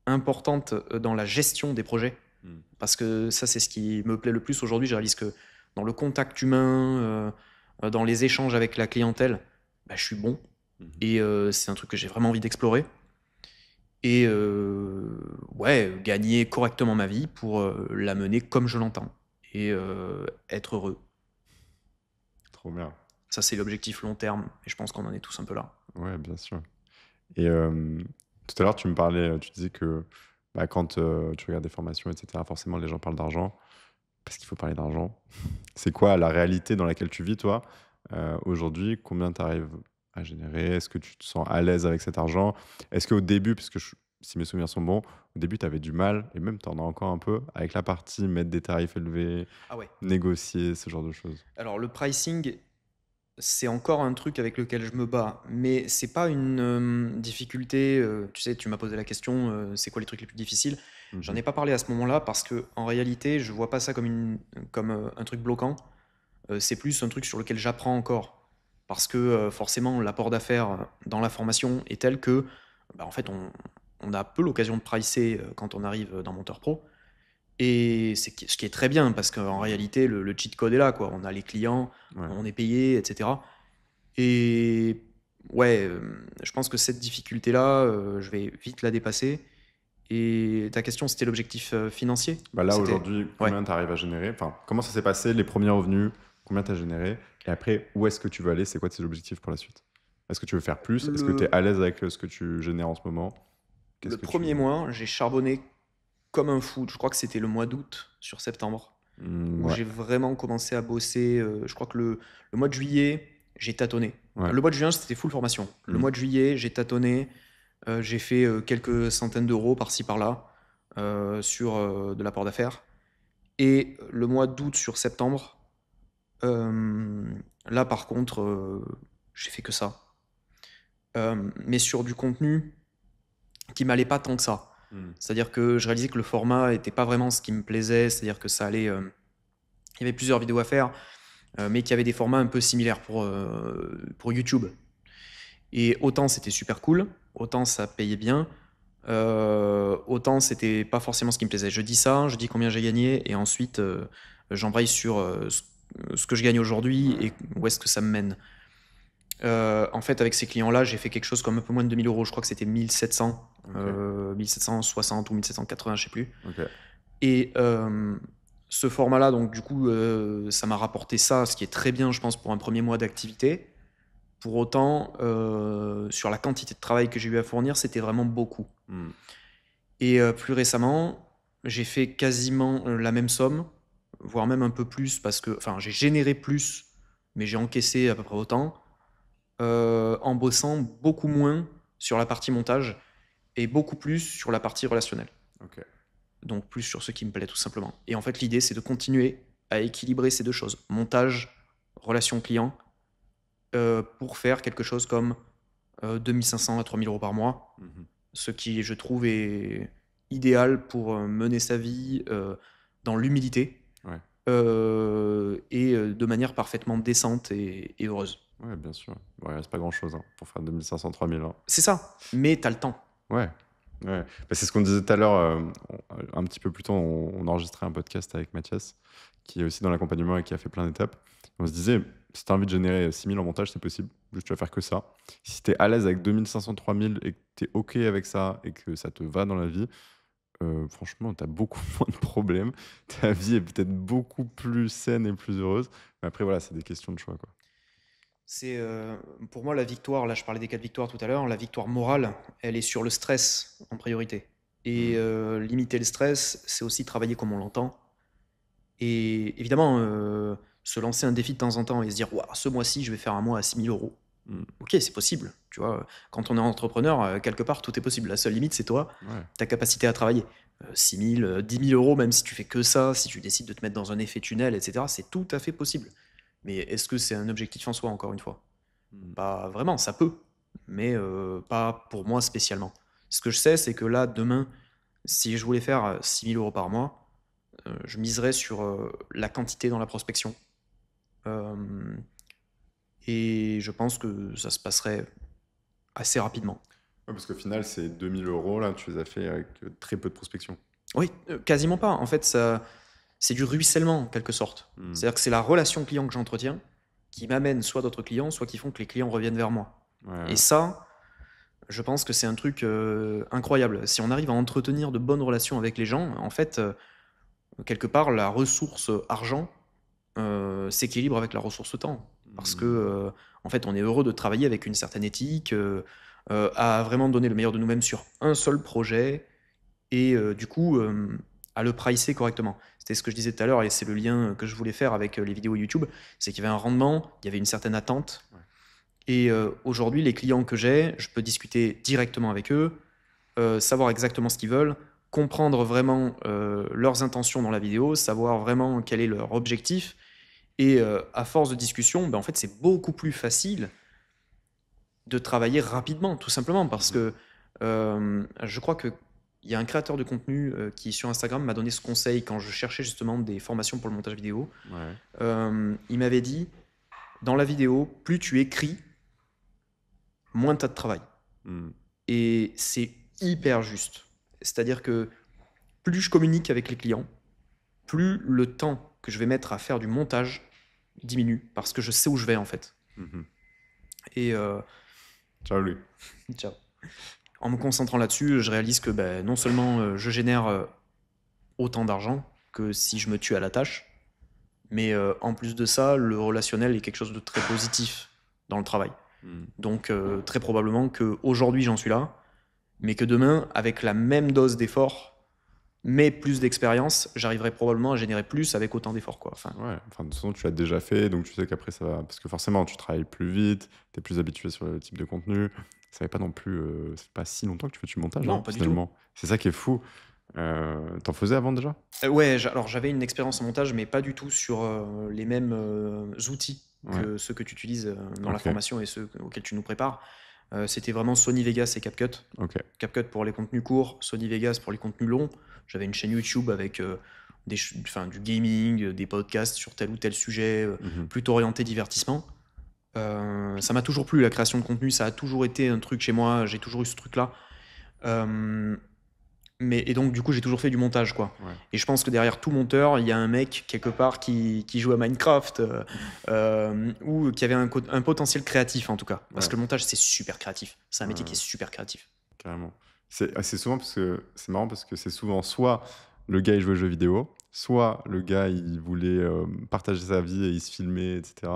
importante dans la gestion des projets. Hmm. Parce que ça, c'est ce qui me plaît le plus aujourd'hui. Je réalise que dans le contact humain, dans les échanges avec la clientèle, bah, je suis bon. Mhm. Et c'est un truc que j'ai vraiment envie d'explorer. Et ouais, gagner correctement ma vie pour la mener comme je l'entends. Et être heureux. Trop bien. Ça, c'est l'objectif long terme. Et je pense qu'on en est tous un peu là. Ouais, bien sûr. Et tout à l'heure, tu me parlais, tu disais que bah, quand tu regardes des formations, etc., forcément, les gens parlent d'argent, parce qu'il faut parler d'argent. C'est quoi la réalité dans laquelle tu vis, toi, aujourd'hui? Combien tu arrives à générer? Est-ce que tu te sens à l'aise avec cet argent? Est-ce qu'au début, parce que si mes souvenirs sont bons, au début, tu avais du mal, et même tu en as encore un peu, avec la partie mettre des tarifs élevés, Ah ouais. négocier, ce genre de choses. Alors le pricing, c'est encore un truc avec lequel je me bats, mais c'est pas une difficulté. Tu sais, tu m'as posé la question, c'est quoi les trucs les plus difficiles? J'en Mhm. ai pas parlé à ce moment-là parce que en réalité, je vois pas ça comme un truc bloquant. C'est plus un truc sur lequel j'apprends encore. Parce que forcément, l'apport d'affaires dans la formation est tel que, bah, en fait, on a peu l'occasion de pricer quand on arrive dans Monteur Pro. Et ce qui est très bien, parce qu'en réalité, le cheat code est là, quoi. On a les clients, Ouais. on est payé, etc. Et ouais, je pense que cette difficulté-là, je vais vite la dépasser. Et ta question, c'était l'objectif financier? Bah là, C'était. aujourd'hui, Ouais. combien tu arrives à générer? Enfin, comment ça s'est passé, les premiers revenus? Combien tu as généré? Et après, où est-ce que tu veux aller? C'est quoi tes objectifs pour la suite? Est-ce que tu veux faire plus? Est-ce que tu es Le, à l'aise avec ce que tu génères en ce moment? Qu'est-ce le que tu premier veux? mois, j'ai charbonné comme un fou. Je crois que c'était le mois d'août sur septembre, où Ouais, j'ai vraiment commencé à bosser. Je crois que le mois de juillet, j'ai tâtonné. ouais. Le mois de juin, c'était full formation. Le Mm. mois de juillet, j'ai tâtonné. J'ai fait quelques centaines d'euros par-ci par-là sur de l'apport d'affaires. Et le mois d'août sur septembre, euh, là par contre, j'ai fait que ça. Mais sur du contenu qui m'allait pas tant que ça. Mm. C'est-à-dire que je réalisais que le format était pas vraiment ce qui me plaisait. C'est-à-dire que ça allait. Il y avait plusieurs vidéos à faire, mais qu'il y avait des formats un peu similaires pour YouTube. Et autant c'était super cool, autant ça payait bien, autant c'était pas forcément ce qui me plaisait. Je dis ça, je dis combien j'ai gagné, et ensuite j'embraye sur ce que je gagne aujourd'hui Ouais. et où est-ce que ça me mène. En fait, avec ces clients-là, j'ai fait quelque chose comme un peu moins de 2000 euros. Je crois que c'était 1700, Ok, 1760 ou 1780, je sais plus. ok. Et ce format-là, donc du coup, ça m'a rapporté ça, ce qui est très bien, je pense, pour un premier mois d'activité. Pour autant, sur la quantité de travail que j'ai eu à fournir, c'était vraiment beaucoup. Mm. Et plus récemment, j'ai fait quasiment la même somme, voire même un peu plus, parce que, enfin, j'ai généré plus, mais j'ai encaissé à peu près autant, en bossant beaucoup moins sur la partie montage et beaucoup plus sur la partie relationnelle. Ok. Donc plus sur ce qui me plaît tout simplement. Et en fait, l'idée, c'est de continuer à équilibrer ces deux choses, montage, relation client, pour faire quelque chose comme 2500 à 3000 euros par mois, Mhm. ce qui, je trouve, est idéal pour mener sa vie dans l'humilité Ouais. et de manière parfaitement décente et heureuse. Ouais, bien sûr. Ouais, il reste pas grand-chose hein, pour faire 2500, 3000. Hein. C'est ça, mais t'as le temps. Ouais. Ouais. Bah, c'est ce qu'on disait tout à l'heure. Un petit peu plus tôt, on enregistrait un podcast avec Mathias, qui est aussi dans l'accompagnement et qui a fait plein d'étapes. On se disait, si tu as envie de générer 6000 en montage, c'est possible. Juste, tu vas faire que ça. Si tu es à l'aise avec 2500, 3000 et que tu es OK avec ça et que ça te va dans la vie, franchement, tu as beaucoup moins de problèmes. Ta vie est peut-être beaucoup plus saine et plus heureuse. Mais après, voilà, c'est des questions de choix, quoi. C'est pour moi la victoire, là je parlais des 4 victoires tout à l'heure, la victoire morale, elle est sur le stress en priorité. Et Mm. limiter le stress, c'est aussi travailler comme on l'entend. Et évidemment, se lancer un défi de temps en temps et se dire, ouah, ce mois-ci, je vais faire un mois à 6000 euros. Mm. Ok, c'est possible. Tu vois, quand on est entrepreneur, quelque part, tout est possible. La seule limite, c'est toi, Ouais. ta capacité à travailler. 6 000, 10 000 euros, même si tu fais que ça, si tu décides de te mettre dans un effet tunnel, etc., c'est tout à fait possible. Mais est-ce que c'est un objectif en soi, encore une fois? Mm. Pas vraiment, ça peut, mais pas pour moi spécialement. Ce que je sais, c'est que là, demain, si je voulais faire 6 000 euros par mois, je miserais sur la quantité dans la prospection. Euh, et je pense que ça se passerait assez rapidement. Ouais, parce qu'au final, ces 2000 € là, tu les as fait avec très peu de prospection. Oui, quasiment pas. En fait, c'est du ruissellement, en quelque sorte. Mm. C'est-à-dire que c'est la relation client que j'entretiens qui m'amène soit d'autres clients, soit qui font que les clients reviennent vers moi. Ouais, Et ouais. ça, je pense que c'est un truc incroyable. Si on arrive à entretenir de bonnes relations avec les gens, en fait, quelque part, la ressource argent s'équilibre avec la ressource temps. Parce que, Mm. en fait, on est heureux de travailler avec une certaine éthique, à vraiment donner le meilleur de nous-mêmes sur un seul projet, et du coup, à le pricer correctement. C'était ce que je disais tout à l'heure, et c'est le lien que je voulais faire avec les vidéos YouTube, c'est qu'il y avait un rendement, il y avait une certaine attente, Ouais. et aujourd'hui, les clients que j'ai, je peux discuter directement avec eux, savoir exactement ce qu'ils veulent, comprendre vraiment leurs intentions dans la vidéo, savoir vraiment quel est leur objectif. Et à force de discussion, en fait, c'est beaucoup plus facile de travailler rapidement, tout simplement, parce que je crois qu'il y a un créateur de contenu qui, sur Instagram, m'a donné ce conseil quand je cherchais justement des formations pour le montage vidéo. Il m'avait dit, dans la vidéo, plus tu écris, moins tu as de travail. Et c'est hyper juste. C'est-à-dire que plus je communique avec les clients, plus le temps que je vais mettre à faire du montage diminue, parce que je sais où je vais, en fait. Et Ciao, lui. ciao. En me concentrant là-dessus, je réalise que non seulement je génère autant d'argent que si je me tue à la tâche, mais en plus de ça, le relationnel est quelque chose de très positif dans le travail. Donc très probablement qu'aujourd'hui j'en suis là, mais que demain, avec la même dose d'effort, mais plus d'expérience, j'arriverai probablement à générer plus avec autant d'efforts, quoi. Ouais, de toute façon, tu l'as déjà fait, donc tu sais qu'après ça va. Parce que forcément, tu travailles plus vite, tu es plus habitué sur le type de contenu. Ça fait pas non plus. C'est pas si longtemps que tu fais du montage, Non, pas du tout. finalement. C'est ça qui est fou. T'en faisais avant déjà? Ouais, alors j'avais une expérience en montage, mais pas du tout sur les mêmes outils que ceux que tu utilises dans la formation et ceux auxquels tu nous prépares. C'était vraiment Sony Vegas et CapCut. CapCut pour les contenus courts, Sony Vegas pour les contenus longs. J'avais une chaîne YouTube avec du gaming, des podcasts sur tel ou tel sujet, plutôt orienté divertissement. Ça m'a toujours plu, la création de contenu, ça a toujours été un truc chez moi, j'ai toujours eu ce truc-là. Et donc, du coup, j'ai toujours fait du montage, quoi. Et je pense que derrière tout monteur, il y a un mec, quelque part, qui joue à Minecraft ou qui avait un potentiel créatif, en tout cas. Parce que le montage, c'est super créatif. C'est un métier qui est super créatif. Carrément. C'est souvent parce que c'est marrant parce que c'est souvent soit le gars il jouait aux jeux vidéo, soit le gars il voulait partager sa vie et il se filmait, etc.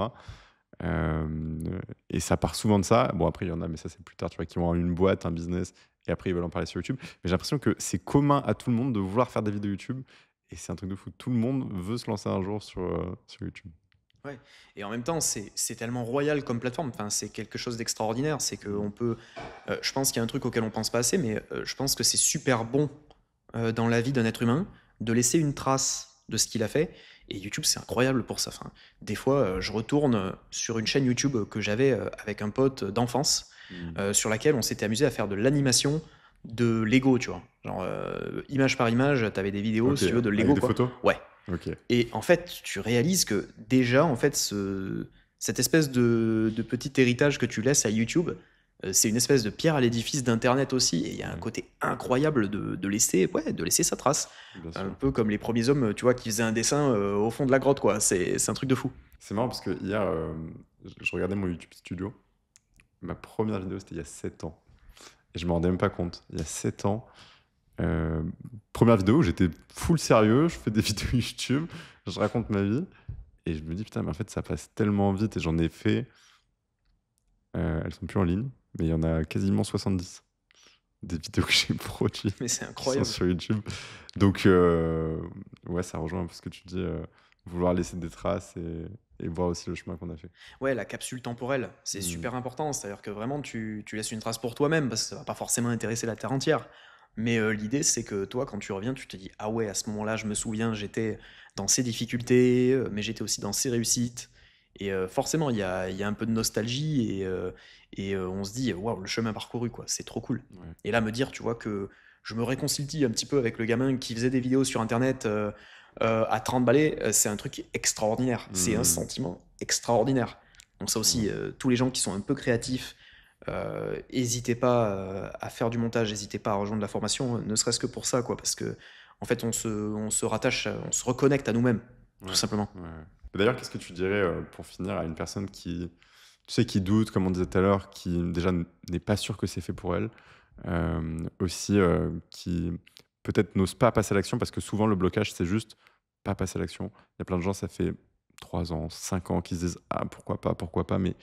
Et ça part souvent de ça. Bon, après, il y en a, mais ça, c'est plus tard, tu vois, qui ont une boîte, un business, et après, ils veulent en parler sur YouTube. Mais j'ai l'impression que c'est commun à tout le monde de vouloir faire des vidéos YouTube, et c'est un truc de fou. Tout le monde veut se lancer un jour sur YouTube. Ouais. Et en même temps, c'est tellement royal comme plateforme. Enfin, c'est quelque chose d'extraordinaire. C'est qu'on peut. Je pense qu'il y a un truc auquel on pense pas assez, mais je pense que c'est super bon dans la vie d'un être humain de laisser une trace de ce qu'il a fait. Et YouTube, c'est incroyable pour ça. Enfin, des fois, je retourne sur une chaîne YouTube que j'avais avec un pote d'enfance, sur laquelle on s'était amusé à faire de l'animation de Lego, tu vois. Genre, image par image, tu avais des vidéos, si tu veux, de Lego. Avec des photos ? Ouais. Et en fait, tu réalises que déjà, en fait, cette espèce de petit héritage que tu laisses à YouTube, c'est une espèce de pierre à l'édifice d'Internet aussi. Et il y a un côté incroyable de laisser sa trace. Un peu comme les premiers hommes, tu vois, qui faisaient un dessin au fond de la grotte, quoi. C'est un truc de fou. C'est marrant parce que hier, je regardais mon YouTube Studio. Ma première vidéo, c'était il y a 7 ans. Et je me rendais même pas compte. Il y a 7 ans. Première vidéo où j'étais full sérieux, je fais des vidéos YouTube, je raconte ma vie et je me dis putain mais en fait ça passe tellement vite et j'en ai fait elles sont plus en ligne mais il y en a quasiment 70 des vidéos que j'ai produites mais c'est incroyable sur YouTube donc ouais ça rejoint un peu ce que tu dis vouloir laisser des traces et voir aussi le chemin qu'on a fait. Ouais, la capsule temporelle, c'est super important, c'est-à-dire que vraiment tu laisses une trace pour toi-même parce que ça va pas forcément intéresser la terre entière. Mais l'idée, c'est que toi, quand tu reviens, tu te dis « Ah ouais, à ce moment-là, je me souviens, j'étais dans ces difficultés, mais j'étais aussi dans ces réussites. » Et forcément, il y a un peu de nostalgie et on se dit « Waouh, le chemin parcouru, quoi, c'est trop cool. » Et là, me dire, tu vois, que je me réconcilie un petit peu avec le gamin qui faisait des vidéos sur Internet à 30 balais, c'est un truc extraordinaire. C'est un sentiment extraordinaire. Donc ça aussi, tous les gens qui sont un peu créatifs, n'hésitez pas à faire du montage, n'hésitez pas à rejoindre la formation, ne serait-ce que pour ça, quoi, parce que en fait, on se rattache, on se reconnecte à nous-mêmes, tout simplement. D'ailleurs, qu'est-ce que tu dirais pour finir à une personne qui, tu sais, qui doute, comme on disait tout à l'heure, qui déjà n'est pas sûre que c'est fait pour elle, aussi qui peut-être n'ose pas passer à l'action parce que souvent le blocage c'est juste pas passer à l'action. Il y a plein de gens, ça fait 3 ans, 5 ans qui se disent ah pourquoi pas, mais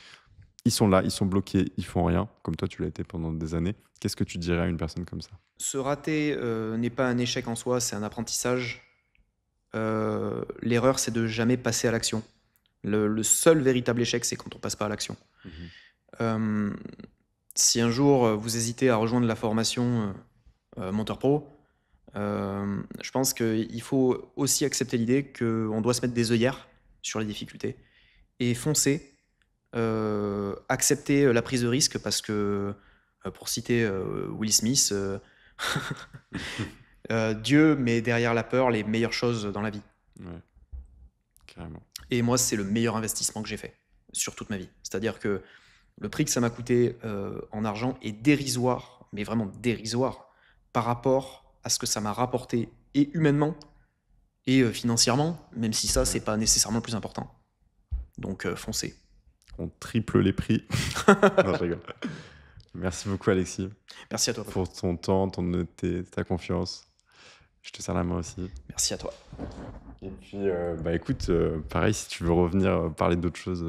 ils sont là, ils sont bloqués, ils font rien, comme toi tu l'as été pendant des années. Qu'est-ce que tu dirais à une personne comme ça? Se rater n'est pas un échec en soi, c'est un apprentissage. L'erreur, c'est de jamais passer à l'action. Le seul véritable échec, c'est quand on passe pas à l'action. Si un jour vous hésitez à rejoindre la formation monteur pro. Je pense qu'il faut aussi accepter l'idée qu'on doit se mettre des œillères sur les difficultés et foncer, accepter la prise de risque parce que, pour citer Will Smith, Dieu met derrière la peur les meilleures choses dans la vie. Ouais, carrément. Et moi, c'est le meilleur investissement que j'ai fait sur toute ma vie. C'est-à-dire que le prix que ça m'a coûté en argent est dérisoire, mais vraiment dérisoire, par rapport à ce que ça m'a rapporté et humainement et financièrement, même si ça, c'est pas nécessairement le plus important. Donc, foncez. On triple les prix. Non, je rigole. Merci beaucoup, Alexis, Merci à toi. pour ton temps, ton honnêteté, ta confiance. Je te serre la main aussi. Merci à toi. Et puis, écoute, pareil, si tu veux revenir parler d'autres choses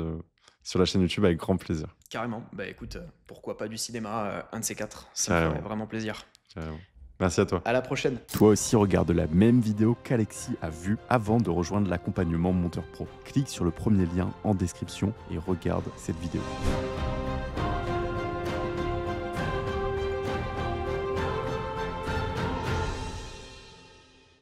sur la chaîne YouTube, avec grand plaisir. Carrément. Bah écoute, pourquoi pas du cinéma, un de ces quatre. Ça me Carrément. ferait vraiment plaisir. Carrément. Merci à toi. À la prochaine. Toi aussi regarde la même vidéo qu'Alexis a vue avant de rejoindre l'accompagnement Monteur Pro. Clique sur le premier lien en description et regarde cette vidéo.